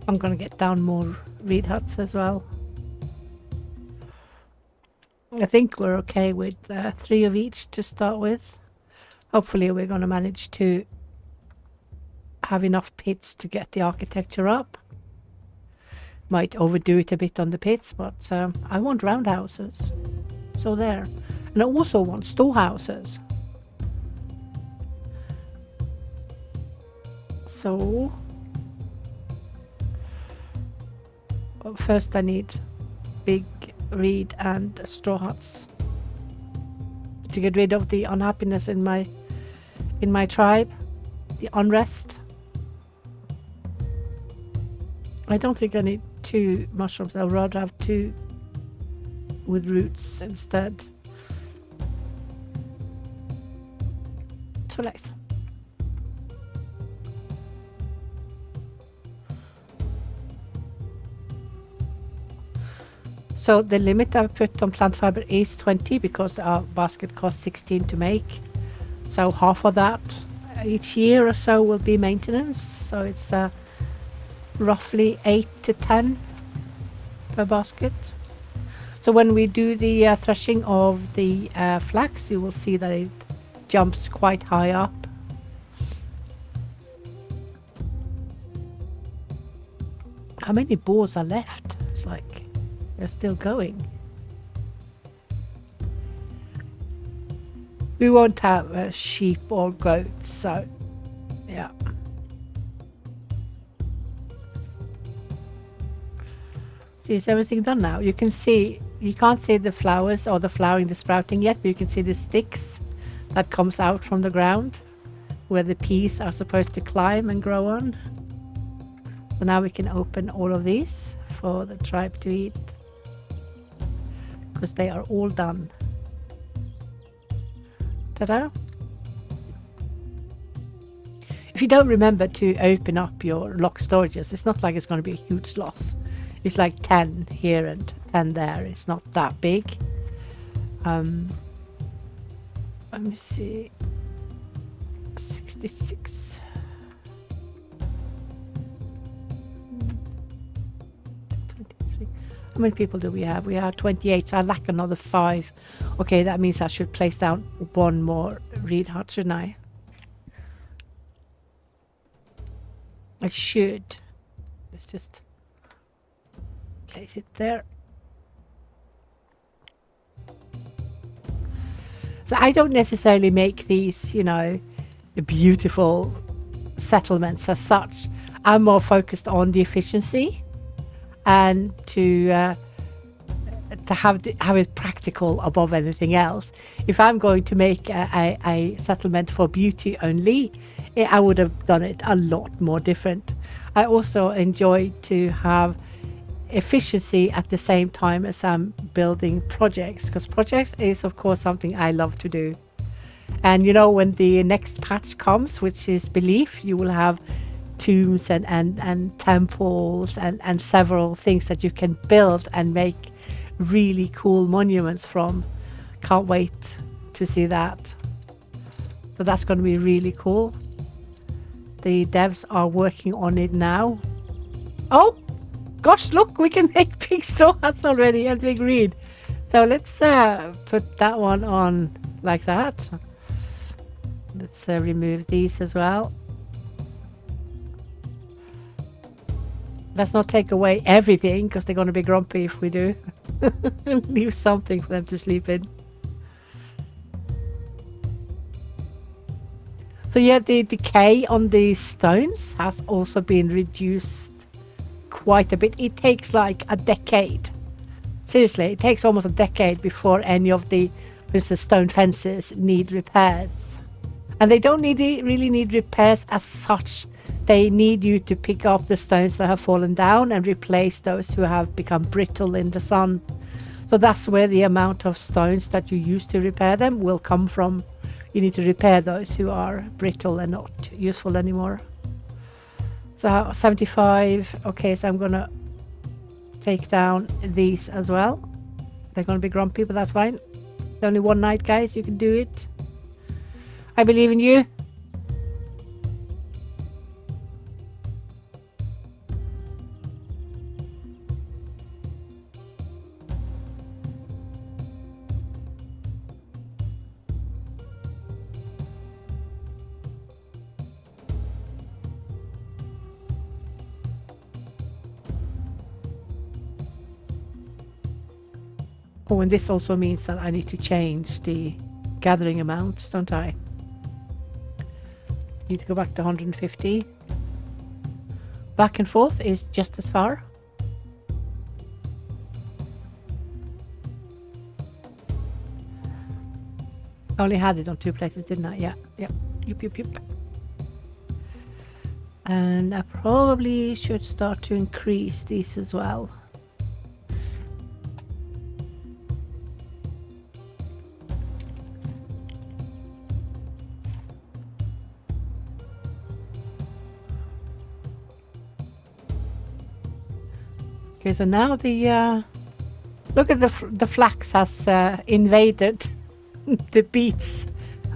I'm gonna get down more reed huts as well. I think we're okay with 3 of each to start with. Hopefully we're gonna manage to have enough pits to get the architecture up. Might overdo it a bit on the pits, but I want roundhouses. So there. And I also want storehouses. So first I need big reed and straw huts to get rid of the unhappiness in my tribe, the unrest. I don't think I need 2 mushrooms. I'd rather have 2 with roots instead. So nice. So the limit I've put on plant fiber is 20 because our basket costs 16 to make. So half of that each year or so will be maintenance. So it's roughly 8 to 10 per basket. So when we do the threshing of the flax, you will see that it jumps quite high up. How many boars are left? It's like they're still going. We won't have sheep or goats, so yeah. See, is everything done now? You can see, you can't see the flowers or the flowering, the sprouting yet, but you can see the sticks that comes out from the ground where the peas are supposed to climb and grow on. So now we can open all of these for the tribe to eat because they are all done. Ta-da! If you don't remember to open up your locked storages, it's not like it's going to be a huge loss. It's like 10 here and 10 there. It's not that big. Let me see. 66. How many people do we have? We have 28, so I lack another 5. Okay, that means I should place down 1 more reed hut, shouldn't I? I should. Let's just place it there. So I don't necessarily make these, you know, beautiful settlements as such. I'm more focused on the efficiency and to have it practical above anything else. If I'm going to make a settlement for beauty only, I would have done it a lot more different. I also enjoy to have efficiency at the same time as I'm building projects, because projects is of course something I love to do. And you know, when the next patch comes, which is belief, you will have tombs and temples and several things that you can build and make really cool monuments from. Can't wait to see that. So that's going to be really cool. The devs are working on it now. Oh gosh, look, we can make big straw hats already and big reed. So let's put that one on like that. Let's remove these as well. Let's not take away everything because they're going to be grumpy if we do. Leave something for them to sleep in. So yeah, the decay on these stones has also been reduced quite a bit. It takes like a decade. Seriously, it takes almost a decade before any of the, for instance, stone fences need repairs. And they don't really need repairs as such. They need you to pick up the stones that have fallen down and replace those who have become brittle in the sun. So that's where the amount of stones that you use to repair them will come from. You need to repair those who are brittle and not useful anymore. So 75. Okay, so I'm gonna take down these as well. They're gonna be grumpy, but that's fine. It's only one night, guys. You can do it. I believe in you. Oh, and this also means that I need to change the gathering amount, don't I? Need to go back to 150. Back and forth is just as far. I only had it on 2 places, didn't I? Yeah, yep. Yup. And I probably should start to increase these as well. Okay, so now the look at the flax has invaded the beets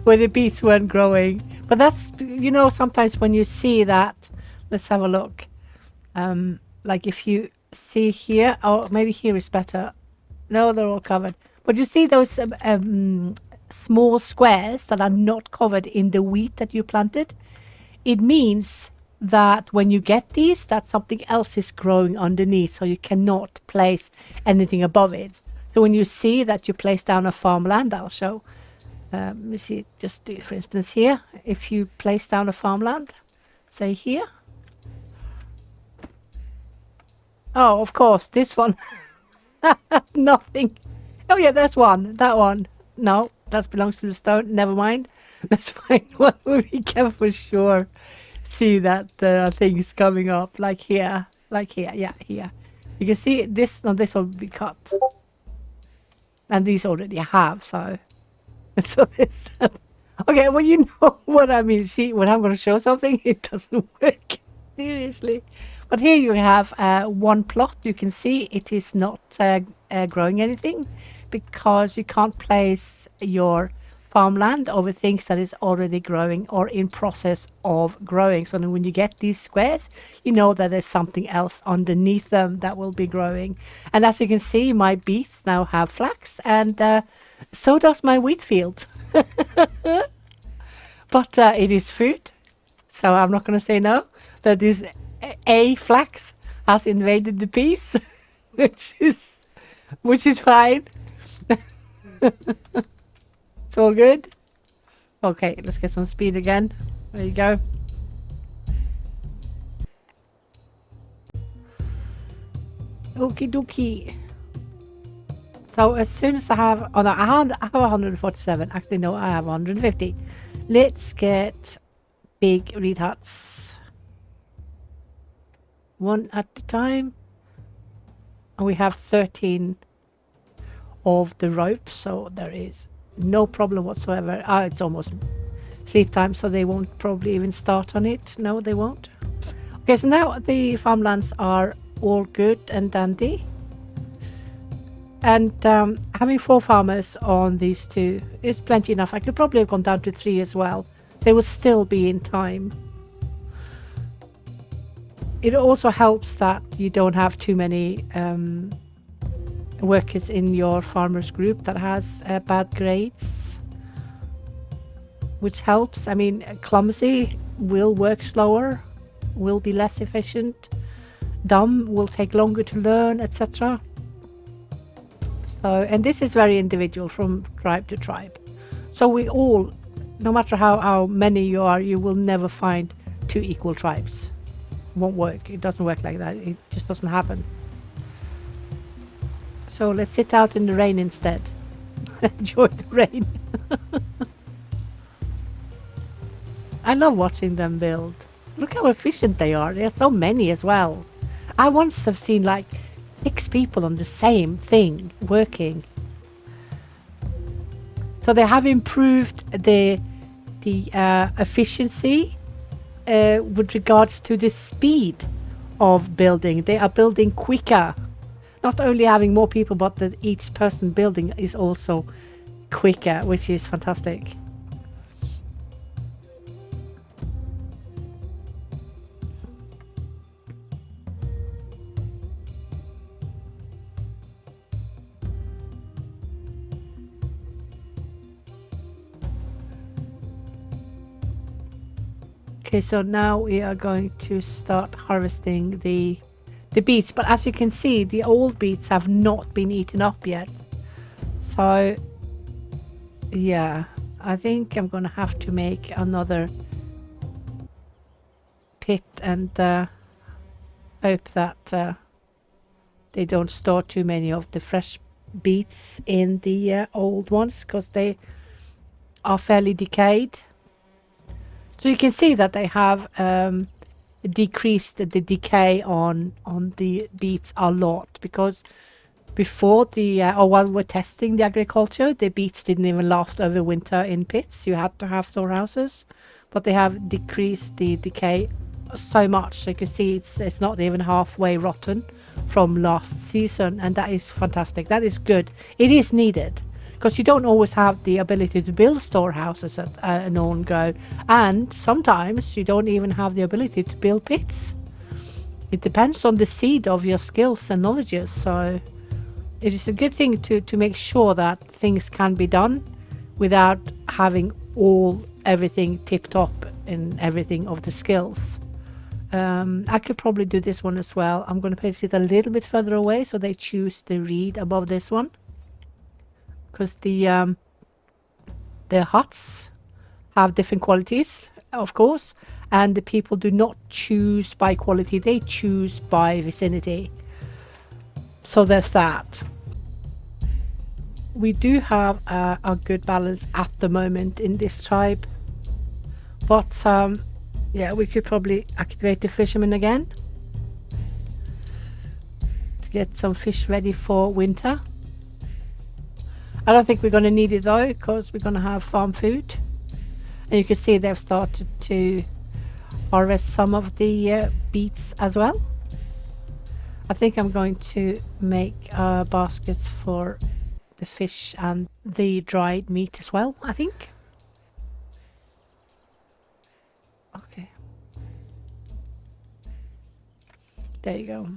where the beets weren't growing. But that's, you know, sometimes when you see that, let's have a look. Like if you see here, or maybe here is better. No, they're all covered. But you see those small squares that are not covered in the wheat that you planted? It means that when you get these, that something else is growing underneath, so you cannot place anything above it. So when you see that you place down a farmland, I'll show. Let me see, just do, for instance, here. If you place down a farmland, say here. Oh, of course, this one. Nothing. Oh yeah, there's one. That one. No, that belongs to the stone. Never mind. Let's find one where we can for sure see that things coming up. Like here. Yeah, here. You can see this. No, this will be cut. And these already have, so. So this. Okay, well, you know what I mean. See, when I'm going to show something, it doesn't work. Seriously. But here you have one plot. You can see it is not growing anything because you can't place your farmland over things that is already growing or in process of growing. So when you get these squares, you know that there's something else underneath them that will be growing. And as you can see, my beets now have flax, and so does my wheat field. But it is food, so I'm not going to say no. That this A flax has invaded the peas, which is fine. It's all good. Okay, let's get some speed again. There you go. Okie dokie. So as soon as I have, oh no, I have 147. Actually, no, I have 150. Let's get big reed huts. One at a time. And we have 13 of the rope, so there is no problem whatsoever. It's almost sleep time, so they won't probably even start on it. No, they won't. Okay, so now the farmlands are all good and dandy. And having 4 farmers on these 2 is plenty enough. I could probably have gone down to 3 as well. They will still be in time. It also helps that you don't have too many workers in your farmers group that has bad grades, which helps. I mean, clumsy will work slower, will be less efficient, dumb will take longer to learn, etc. So, and this is very individual from tribe to tribe. So we all, no matter how many you are, you will never find 2 equal tribes. It won't work. It doesn't work like that. It just doesn't happen. So let's sit out in the rain instead. Enjoy the rain. I love watching them build. Look how efficient they are. There are so many as well. I once have seen like 6 people on the same thing working. So they have improved the efficiency with regards to the speed of building. They are building quicker. Not only having more people, but that each person building is also quicker, which is fantastic. Okay, so now we are going to start harvesting the beets, but as you can see, the old beets have not been eaten up yet. So yeah, I think I'm gonna have to make another pit and hope that they don't store too many of the fresh beets in the old ones, because they are fairly decayed. So you can see that they have decreased the decay on the beets a lot, because before the or while we're testing the agriculture, the beets didn't even last over winter in pits. You had to have storehouses, but they have decreased the decay so much. So you can see it's not even halfway rotten from last season, and that is fantastic. That is good. It is needed, because you don't always have the ability to build storehouses at an own go, and sometimes you don't even have the ability to build pits. It depends on the seed of your skills and knowledges. So it is a good thing to make sure that things can be done without having everything tip top in everything of the skills. I could probably do this one as well. I'm going to place it a little bit further away so they choose the reed above this one, because the huts have different qualities, of course, and the people do not choose by quality, they choose by vicinity. So there's that. We do have a good balance at the moment in this tribe, but yeah, we could probably activate the fishermen again to get some fish ready for winter. I don't think we're going to need it though, because we're going to have farm food, and you can see they've started to harvest some of the beets as well. I think I'm going to make baskets for the fish and the dried meat as well, I think. Okay. There you go.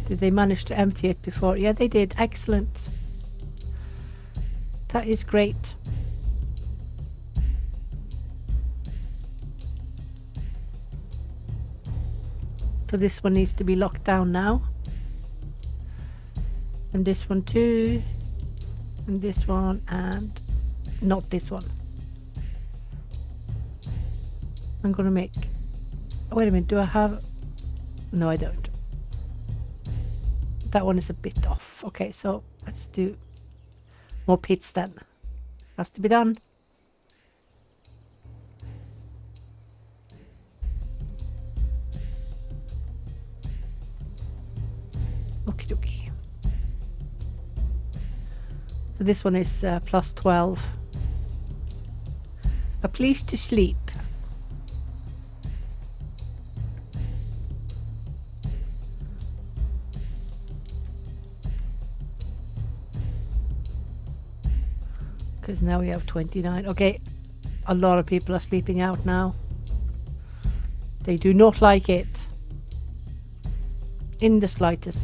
Did they manage to empty it before? Yeah, they did. Excellent. That is great. So this one needs to be locked down now. And this one too. And this one, and not this one. I'm gonna make... Wait a minute, do I have... No, I don't. That one is a bit off. Okay, so let's do more pits then. Has to be done. Okie dokie. So this one is plus 12. A place to sleep. Because now we have 29. Okay, a lot of people are sleeping out now. They do not like it in the slightest.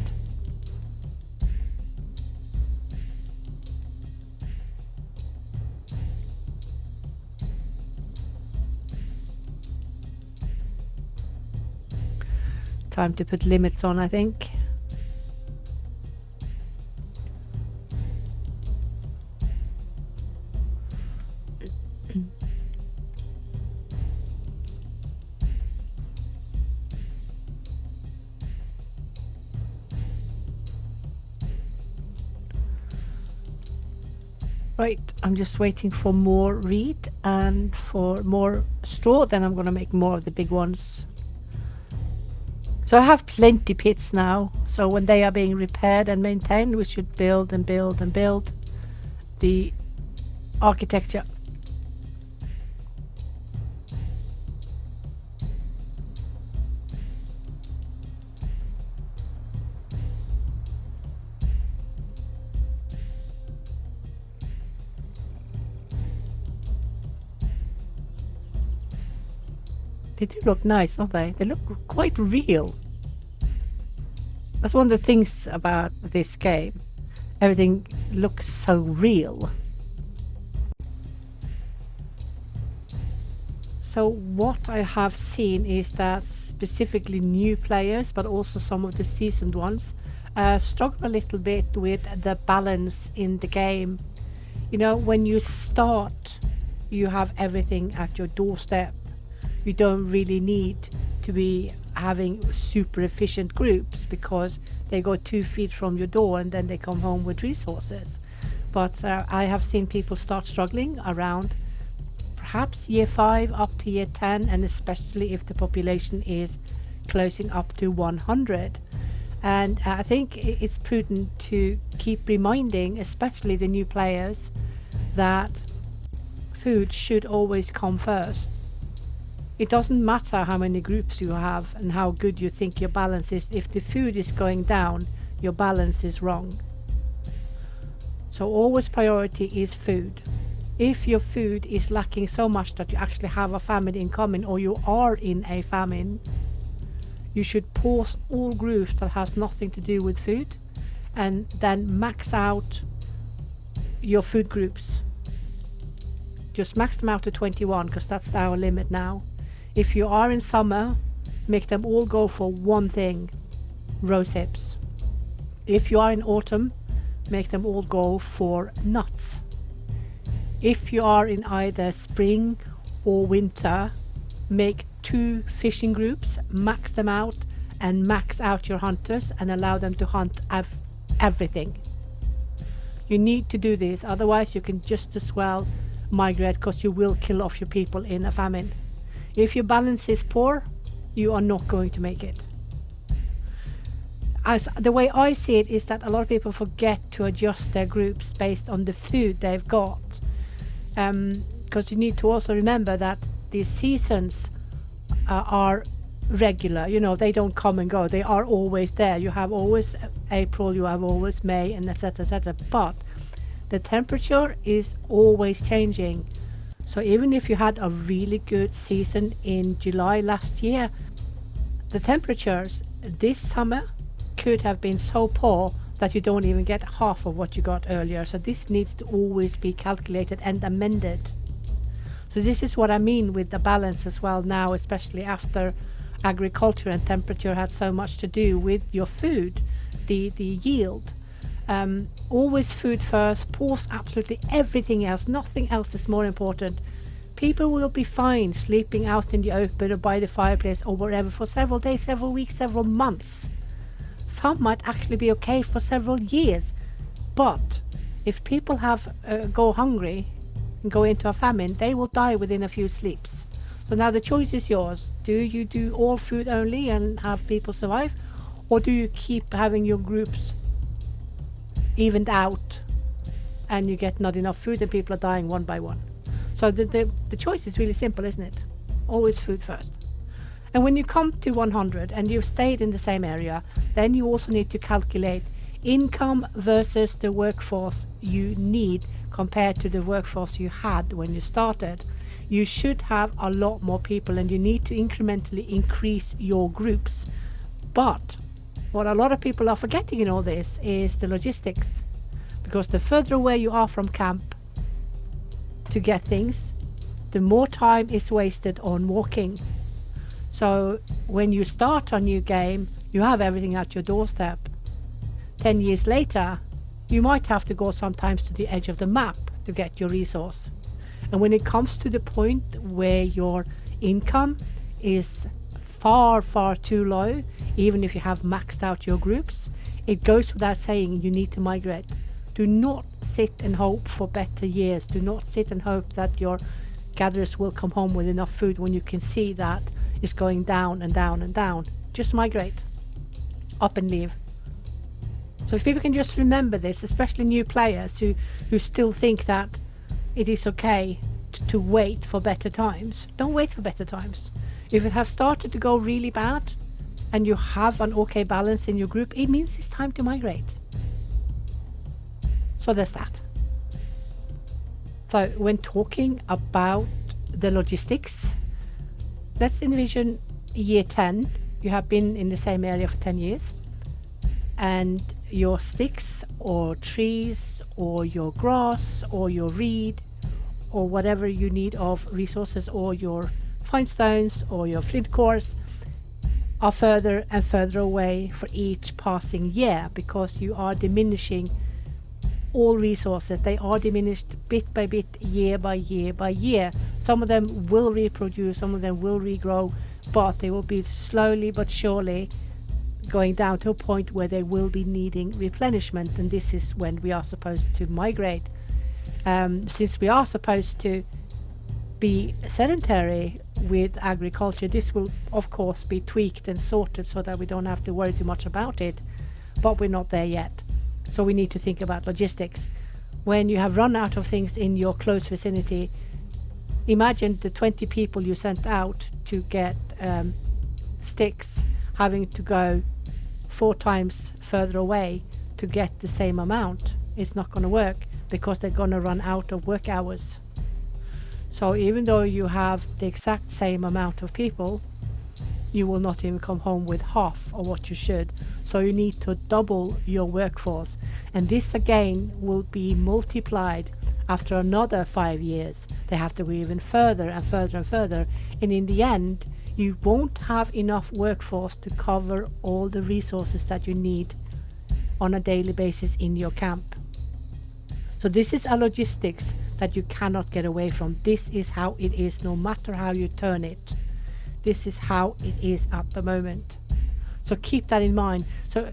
Time to put limits on, I think. Right, I'm just waiting for more reed and for more straw, then I'm gonna make more of the big ones. So I have plenty pits now, so when they are being repaired and maintained, we should build and build and build the architecture. They do look nice, don't they? They look quite real. That's one of the things about this game. Everything looks so real. So what I have seen is that specifically new players, but also some of the seasoned ones, struggle a little bit with the balance in the game. You know, when you start, you have everything at your doorstep. You don't really need to be having super efficient groups because they go 2 feet from your door and then they come home with resources. But I have seen people start struggling around perhaps year 5 up to year 10, and especially if the population is closing up to 100. And I think it's prudent to keep reminding, especially the new players, that food should always come first. It doesn't matter how many groups you have and how good you think your balance is. If the food is going down, your balance is wrong. So always priority is food. If your food is lacking so much that you actually have a famine incoming, or you are in a famine, you should pause all groups that has nothing to do with food and then max out your food groups. Just max them out to 21 because that's our limit now. If you are in summer, make them all go for one thing, rose hips. If you are in autumn, make them all go for nuts. If you are in either spring or winter, make 2 fishing groups, max them out, and max out your hunters and allow them to hunt everything. You need to do this, otherwise you can just as well migrate because you will kill off your people in a famine. If your balance is poor, you are not going to make it. As the way I see it is that a lot of people forget to adjust their groups based on the food they've got. Because you need to also remember that these seasons are regular. You know, they don't come and go. They are always there. You have always April, you have always May, and etc. etc. But the temperature is always changing. So even if you had a really good season in July last year, the temperatures this summer could have been so poor that you don't even get half of what you got earlier. So this needs to always be calculated and amended. So this is what I mean with the balance as well now, especially after agriculture and temperature had so much to do with your food, the yield. Always food first, pause absolutely everything else. Nothing else is more important. People will be fine sleeping out in the open or by the fireplace or wherever for several days, several weeks, several months. Some might actually be okay for several years. But if people have go hungry and go into a famine, they will die within a few sleeps. So now the choice is yours. Do you do all food only and have people survive? Or do you keep having your groups evened out and you get not enough food and people are dying one by one? So the choice is really simple, isn't it? Always food first. And when you come to 100 and you've stayed in the same area, then you also need to calculate income versus the workforce you need compared to the workforce you had when you started. You should have a lot more people and you need to incrementally increase your groups. But what a lot of people are forgetting in all this is the logistics. Because the further away you are from camp to get things, the more time is wasted on walking. So when you start a new game, you have everything at your doorstep. 10 years later, you might have to go sometimes to the edge of the map to get your resource. And when it comes to the point where your income is far, far too low, even if you have maxed out your groups, it goes without saying you need to migrate. Do not sit and hope for better years. Do not sit and hope that your gatherers will come home with enough food when you can see that it's going down and down and down. Just migrate. Up and leave. So if people can just remember this, especially new players who still think that it is okay to wait for better times, don't wait for better times. If it has started to go really bad and you have an okay balance in your group, it means it's time to migrate. So there's that. So when talking about the logistics, let's envision year 10. You have been in the same area for 10 years and your sticks or trees or your grass or your reed or whatever you need of resources or your point stones or your flint cores are further and further away for each passing year, because you are diminishing all resources. They are diminished bit by bit, year by year by year. Some of them will reproduce, some of them will regrow, but they will be slowly but surely going down to a point where they will be needing replenishment. And this is when we are supposed to migrate. Since we are supposed to be sedentary with agriculture, this will of course be tweaked and sorted so that we don't have to worry too much about it, but we're not there yet. So we need to think about logistics. When you have run out of things in your close vicinity, imagine the 20 people you sent out to get sticks having to go 4 times further away to get the same amount. It's not going to work, because they're going to run out of work hours. So even though you have the exact same amount of people, you will not even come home with half of what you should. So you need to double your workforce. And this again will be multiplied after another 5 years. They have to go even further and further and further. And in the end, you won't have enough workforce to cover all the resources that you need on a daily basis in your camp. So this is a logistics that you cannot get away from. This is how it is, no matter how you turn it. This is how it is at the moment. So keep that in mind. So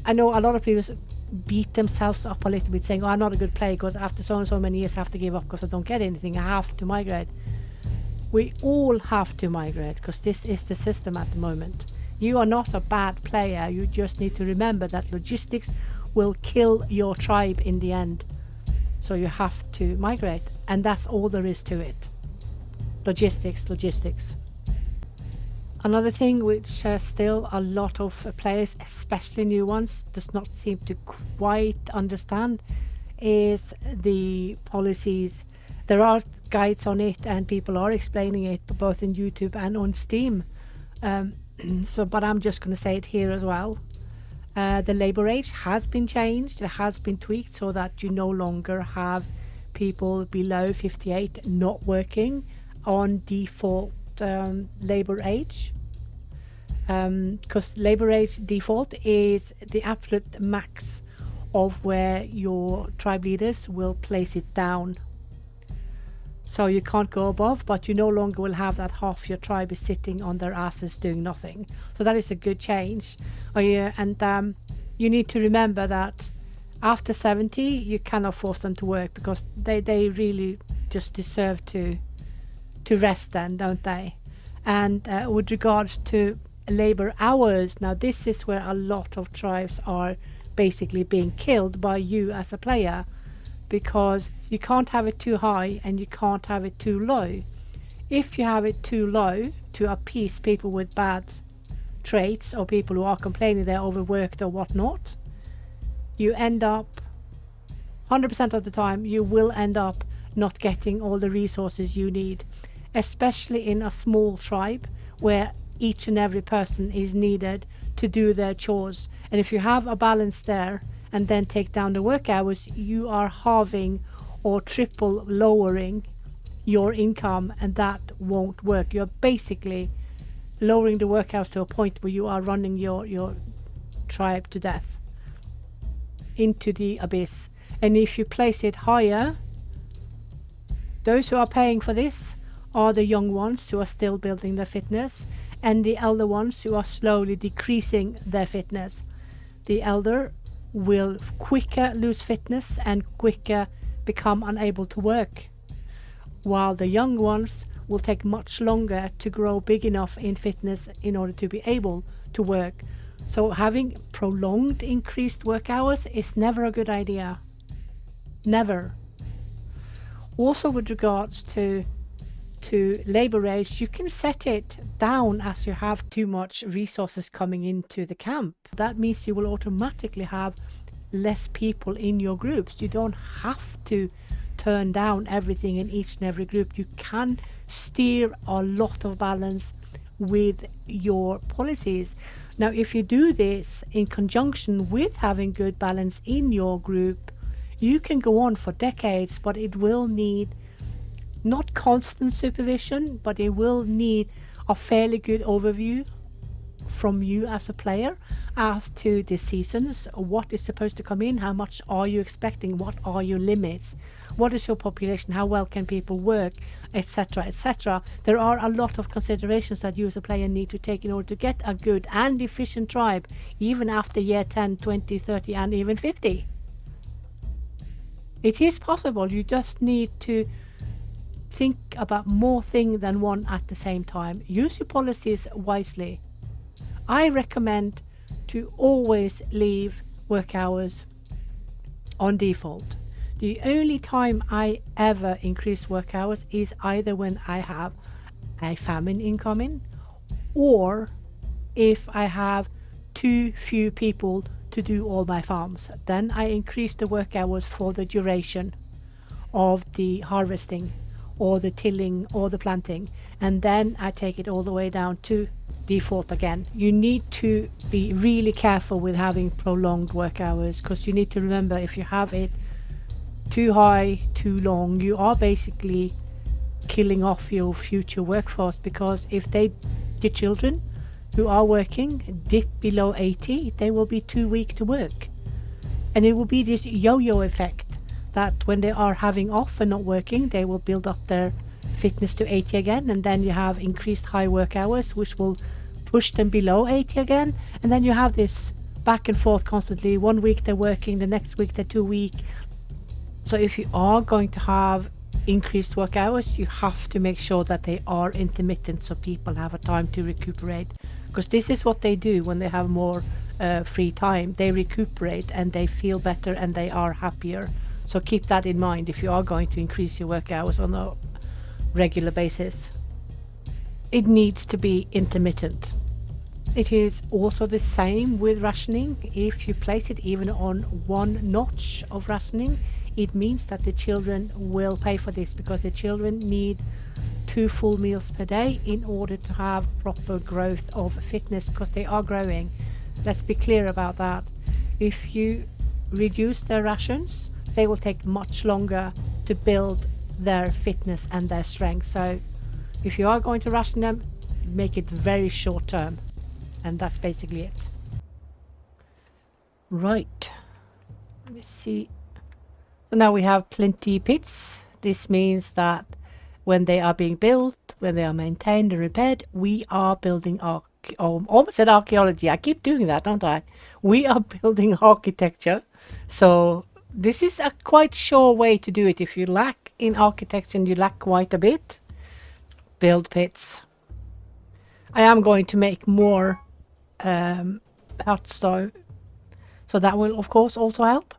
I know a lot of people beat themselves up a little bit, saying, oh, I'm not a good player because after so and so many years I have to give up because I don't get anything. I have to migrate. We all have to migrate, because this is the system at the moment. You are not a bad player. You just need to remember that logistics will kill your tribe in the end. So you have to migrate, and that's all there is to it. Logistics, logistics. Another thing which still a lot of players, especially new ones, does not seem to quite understand is the policies. There are guides on it and people are explaining it both in YouTube and on Steam. But I'm just going to say it here as well. The labor age has been changed. It has been tweaked so that you no longer have people below 58 not working on default labor age. Because labor age default is the absolute max of where your tribe leaders will place it down. So you can't go above, but you no longer will have that half your tribe is sitting on their asses doing nothing. So that is a good change. And you need to remember that after 70 you cannot force them to work, because they really just deserve to rest then, don't they? And with regards to labor hours, now this is where a lot of tribes are basically being killed by you as a player, because you can't have it too high and you can't have it too low. If you have it too low to appease people with bad traits or people who are complaining they're overworked or whatnot, you end up 100% of the time you will end up not getting all the resources you need, especially in a small tribe where each and every person is needed to do their chores. And if you have a balance there and then take down the work hours, you are halving or triple lowering your income, and that won't work. You're basically lowering the work hours to a point where you are running your tribe to death, into the abyss. And if you place it higher, those who are paying for this are the young ones who are still building their fitness, and the elder ones who are slowly decreasing their fitness. The elder will quicker lose fitness and quicker become unable to work, while the young ones will take much longer to grow big enough in fitness in order to be able to work. So having prolonged increased work hours is never a good idea. Never. Also with regards to labor age, you can set it down as you have too much resources coming into the camp. That means you will automatically have less people in your groups. You don't have to turn down everything in each and every group. You can steer a lot of balance with your policies. Now, if you do this in conjunction with having good balance in your group, you can go on for decades, but it will need not constant supervision, but it will need a fairly good overview from you as a player as to the seasons, what is supposed to come in, how much are you expecting, what are your limits, what is your population, how well can people work, etc., etc. There are a lot of considerations that you as a player need to take in order to get a good and efficient tribe, even after year 10, 20, 30, and even 50. It is possible. You just need to think about more things than one at the same time. Use your policies wisely. I recommend to always leave work hours on default. The only time I ever increase work hours is either when I have a famine incoming, or if I have too few people to do all my farms. Then I increase the work hours for the duration of the harvesting or the tilling or the planting, and then I take it all the way down to default again. You need to be really careful with having prolonged work hours, because you need to remember, if you have it too high, too long, you are basically killing off your future workforce, because if the children who are working dip below 80, they will be too weak to work. And it will be this yo-yo effect that when they are having off and not working, they will build up their fitness to 80 again, and then you have increased high work hours, which will push them below 80 again, and then you have this back and forth constantly. One week they're working, the next week they're too weak. So if you are going to have increased work hours, you have to make sure that they are intermittent, so people have a time to recuperate, because this is what they do when they have more free time. They recuperate and they feel better and they are happier. So keep that in mind if you are going to increase your work hours on a regular basis. It needs to be intermittent. It is also the same with rationing. If you place it even on one notch of rationing, it means that the children will pay for this, because the children need 2 full meals per day in order to have proper growth of fitness, because they are growing. Let's be clear about that. If you reduce their rations, they will take much longer to build their fitness and their strength. So if you are going to ration them, make it very short term. And that's basically it. Right. Let me see. So now we have plenty pits. This means that when they are being built, when they are maintained and repaired, we are building almost said archaeology. I keep doing that, don't I? We are building architecture. So this is a quite sure way to do it. If you lack in architecture and you lack quite a bit, build pits. I am going to make more hot stove, so that will of course also help.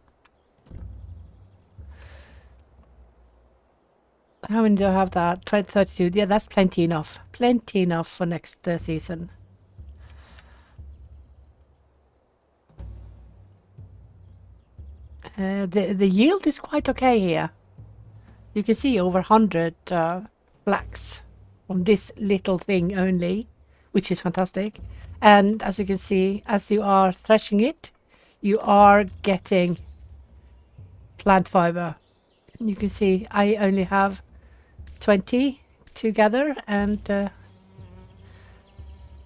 How many do I have that? 32. Yeah, that's plenty enough. Plenty enough for next season. The yield is quite okay here. You can see over 100 flax on this little thing only, which is fantastic. And as you can see, as you are threshing it, you are getting plant fiber. You can see I only have 20 together, and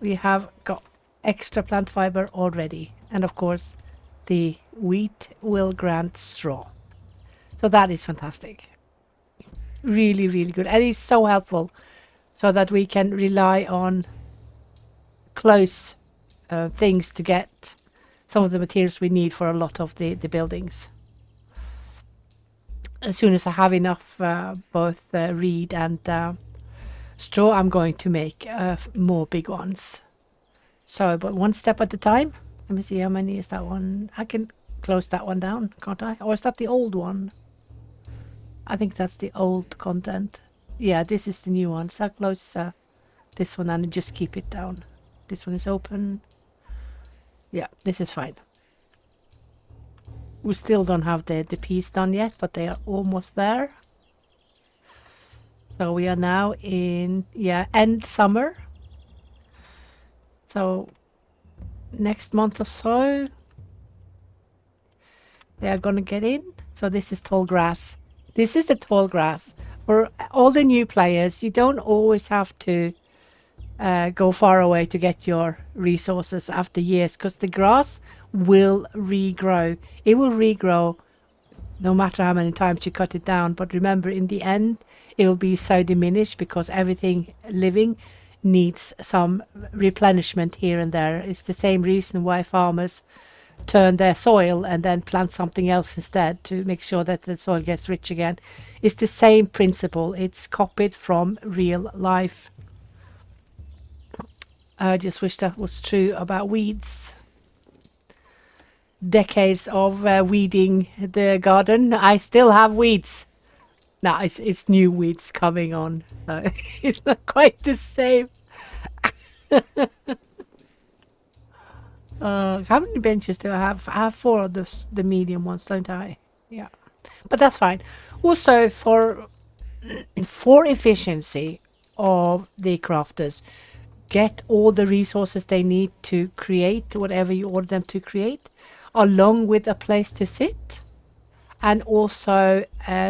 we have got extra plant fiber already. And of course, the wheat will grant straw. So that is fantastic. Really, really good. And it's so helpful, so that we can rely on close things to get some of the materials we need for a lot of the buildings. As soon as I have enough both reed and straw, I'm going to make more big ones. So, but one step at a time. Let me see, how many is that one? I can close that one down, can't I? Or is that the old one? I think that's the old content. Yeah, this is the new one. So I'll close this one and just keep it down. This one is open. Yeah, this is fine. We still don't have the peas done yet, but they are almost there. So we are now in, end summer. So next month or so, they are going to get in. So this is tall grass. This is the tall grass. for all the new players, you don't always have to go far away to get your resources after years, because the grass will regrow. It will regrow no matter how many times you cut it down. But remember, in the end, it will be so diminished because everything living needs some replenishment here and there. It's the same reason why farmers turn their soil and then plant something else instead to make sure that the soil gets rich again. It's the same principle. It's copied from real life. I just wish that was true about weeds. Decades of weeding the garden. I still have weeds. No, it's new weeds coming on. So it's not quite the same. How many benches do I have? I have 4 of the medium ones, don't I? Yeah, but that's fine. Also, for efficiency of the crafters, get all the resources they need to create whatever you order them to create, along with a place to sit, and also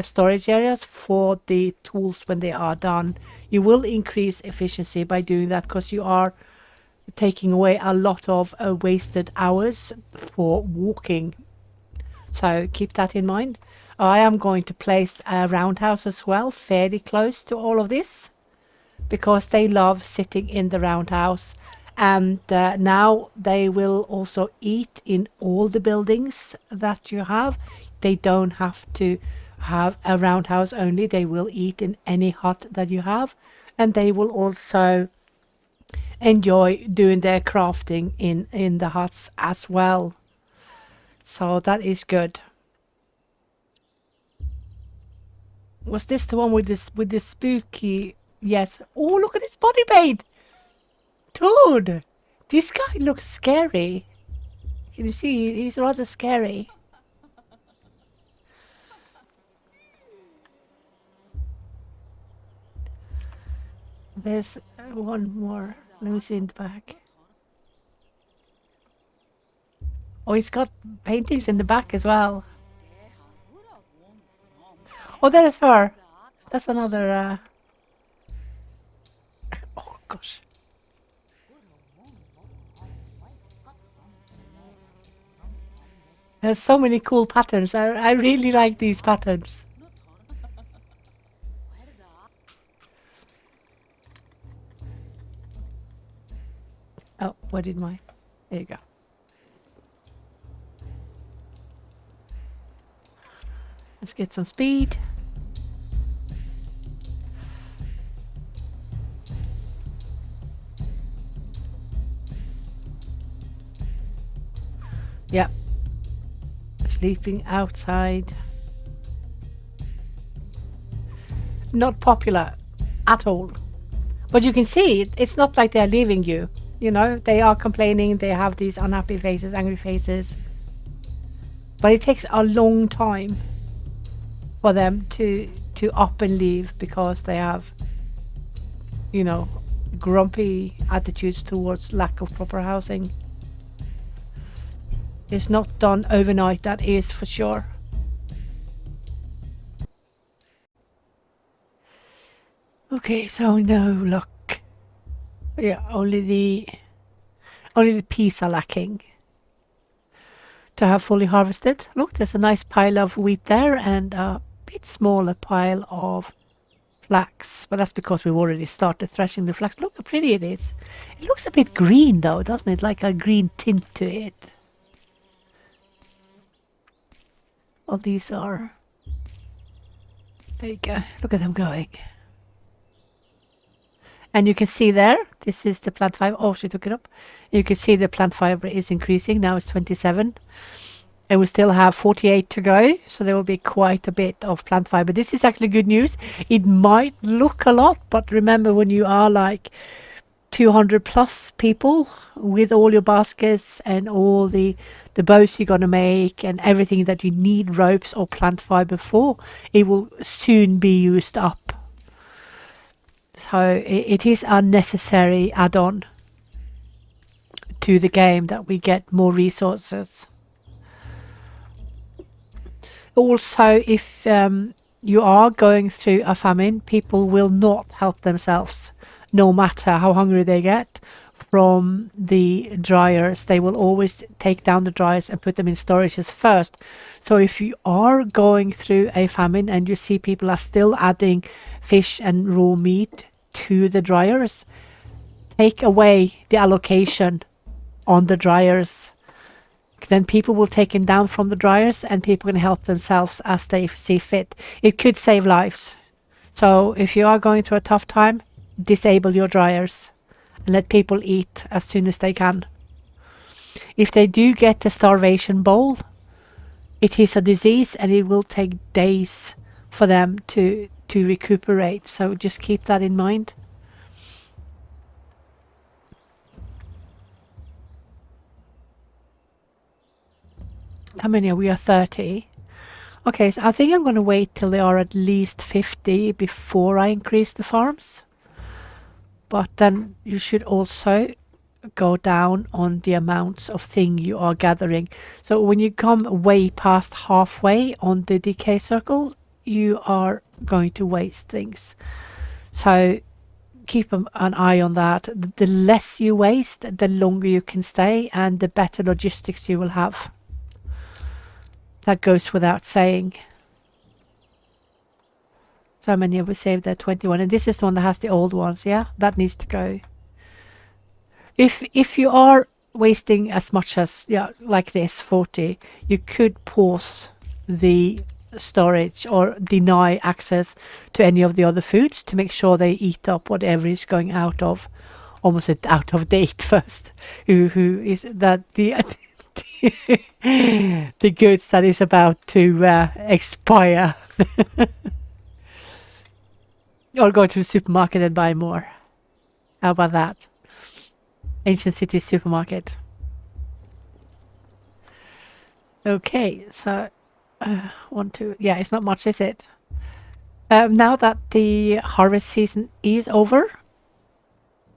storage areas for the tools when they are done. You will increase efficiency by doing that because you are taking away a lot of wasted hours for walking. So keep that in mind. I am going to place a roundhouse as well, fairly close to all of this, because they love sitting in the roundhouse. And now they will also eat in all the buildings that you have. They don't have to have a roundhouse only. They will eat in any hut that you have. And they will also enjoy doing their crafting in the huts as well. So that is good. Was this the one with this spooky? Yes. Oh, look at his body paint, dude. This guy looks scary. Can you see? He's rather scary. There's one more. Let me see in the back. Oh, he's got paintings in the back as well. Oh, there's her. That's another. Oh gosh. There's so many cool patterns. I really like these patterns. Oh, where did my... There you go. Let's get some speed. Yeah. Sleeping outside. Not popular at all. But you can see, it's not like they're leaving you. You know, they are complaining, they have these unhappy faces, angry faces. But it takes a long time for them to up and leave because they have, you know, grumpy attitudes towards lack of proper housing. It's not done overnight, that is for sure. Okay, so no luck. Yeah, only the peas are lacking to have fully harvested. Look, there's a nice pile of wheat there and a bit smaller pile of flax, but that's because we've already started threshing the flax. Look how pretty it is. It looks a bit green though, doesn't it? Like a green tint to it. All these are... There you go. Look at them going. And you can see there, this is the plant fiber. Oh, she took it up. You can see the plant fiber is increasing. Now it's 27. And we still have 48 to go. So there will be quite a bit of plant fiber. This is actually good news. It might look a lot, but remember when you are like 200 plus people with all your baskets and all the bows you're going to make and everything that you need ropes or plant fiber for, it will soon be used up. So it is a necessary add-on to the game that we get more resources. Also, if you are going through a famine, people will not help themselves, no matter how hungry they get from the dryers. They will always take down the dryers and put them in storages first. So if you are going through a famine and you see people are still adding fish and raw meat to the dryers, take away the allocation on the dryers. Then people will take it down from the dryers and people can help themselves as they see fit. It could save lives. So if you are going through a tough time, disable your dryers and let people eat as soon as they can. If they do get the starvation bowl, it is a disease and it will take days for them to recuperate. So just keep that in mind. How many are we? Are 30. Okay, so I think I'm going to wait till they are at least 50 before I increase the farms. But then you should also go down on the amounts of thing you are gathering. So when you come way past halfway on the decay circle, you are going to waste things. So keep an eye on that. The less you waste, the longer you can stay and the better logistics you will have. That goes without saying. So many have we saved there? 21. And this is the one that has the old ones, yeah? That needs to go. If you are wasting as much as, yeah, like this, 40, you could pause the storage or deny access to any of the other foods to make sure they eat up whatever is going out of, almost out of date first. Who is that the the goods that is about to expire. Or go to the supermarket and buy more. How about that? Ancient City supermarket. Okay, so yeah, it's not much, is it? Now that the harvest season is over,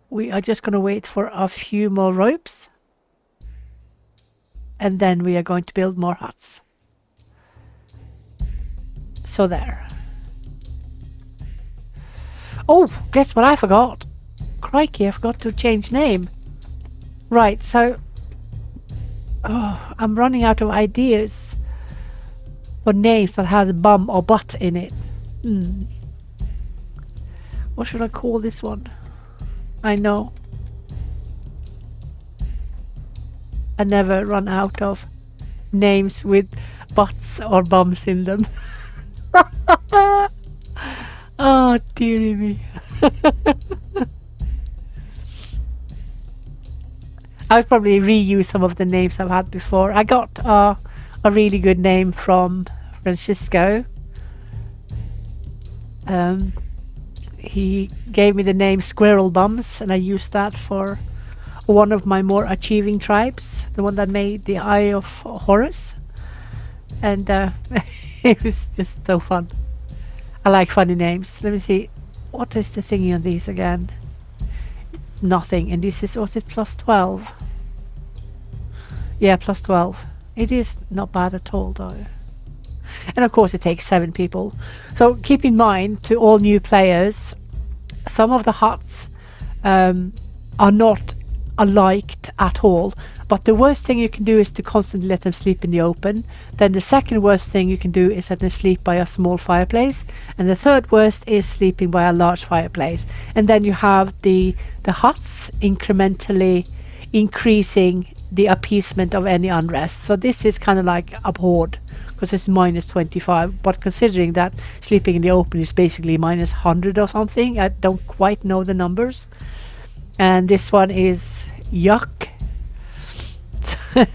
we are just going to wait for a few more ropes. And then we are going to build more huts. So there. Oh, guess what I forgot? Crikey, I forgot to change name. Right, so I'm running out of ideas for names that has bum or butt in it. What should I call this one? I know. I never run out of names with butts or bums in them. Oh, dearie me. I'll probably reuse some of the names I've had before. I got a really good name from Francisco. He gave me the name Squirrel Bums, and I used that for one of my more achieving tribes, the one that made the Eye of Horus. And it was just so fun. I like funny names. Let me see. What is the thingy on these again? It's nothing. And this is, was it plus 12? Yeah, plus 12. It is not bad at all, though. And of course it takes 7 people. So keep in mind, to all new players, some of the huts are not liked at all. But the worst thing you can do is to constantly let them sleep in the open. Then the second worst thing you can do is let them sleep by a small fireplace. And the third worst is sleeping by a large fireplace. And then you have the huts incrementally increasing the appeasement of any unrest. So this is kind of like abhorred because it's minus 25. But considering that sleeping in the open is basically minus 100 or something, I don't quite know the numbers. And this one is yuck.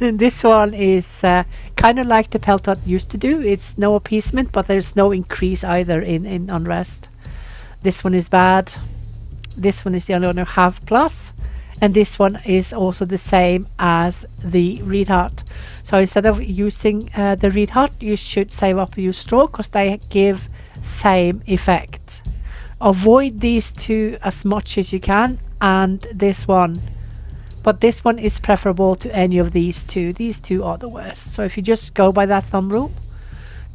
This one is kind of like the Peltot used to do. It's no appeasement, but there's no increase either in unrest. This one is bad. This one is the only one who have plus. And this one is also the same as the reed hut. So instead of using the reed hut, you should save up your straw because they give same effect. Avoid these two as much as you can, and this one. But this one is preferable to any of these two. These two are the worst. So if you just go by that thumb rule,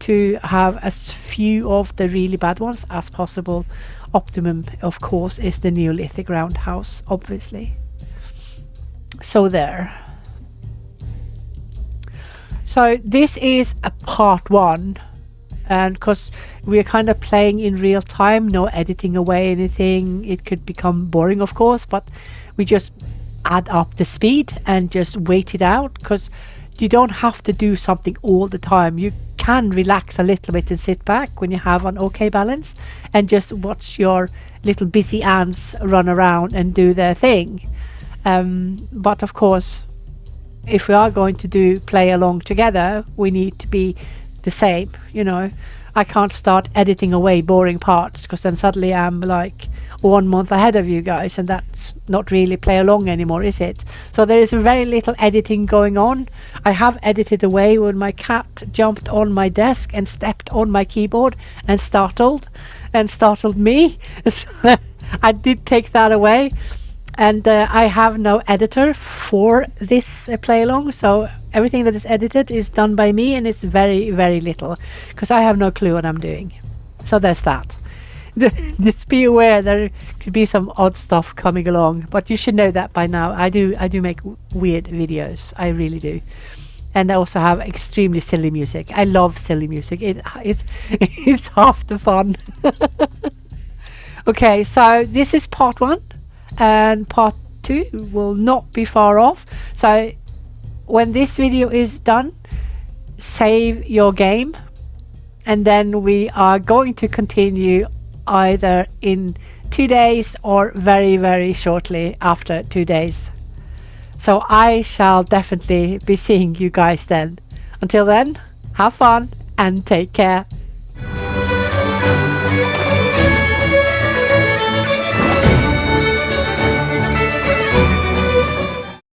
to have as few of the really bad ones as possible. Optimum, of course, is the Neolithic roundhouse, obviously. So there. So this is a part 1, and because we're kind of playing in real time, no editing away anything, it could become boring, of course, but we just add up the speed and just wait it out, because you don't have to do something all the time. You can relax a little bit and sit back when you have an okay balance and just watch your little busy ants run around and do their thing. But of course, if we are going to play along together, we need to be the same, you know. I can't start editing away boring parts, because then suddenly I'm like 1 month ahead of you guys, and that's not really play along anymore, is it? So there is very little editing going on. I have edited away when my cat jumped on my desk and stepped on my keyboard and startled me. I did take that away. And I have no editor for this play along, so everything that is edited is done by me, and it's very, very little, because I have no clue what I'm doing. So there's that. Just be aware there could be some odd stuff coming along, but you should know that by now. I do make weird videos. I really do. And I also have extremely silly music. I love silly music. It's half the fun. Okay, so this is part 1. And part 2 will not be far off. So when this video is done, save your game, and then we are going to continue either in 2 days or very, very shortly after 2 days. So I shall definitely be seeing you guys then. Until then, have fun and take care.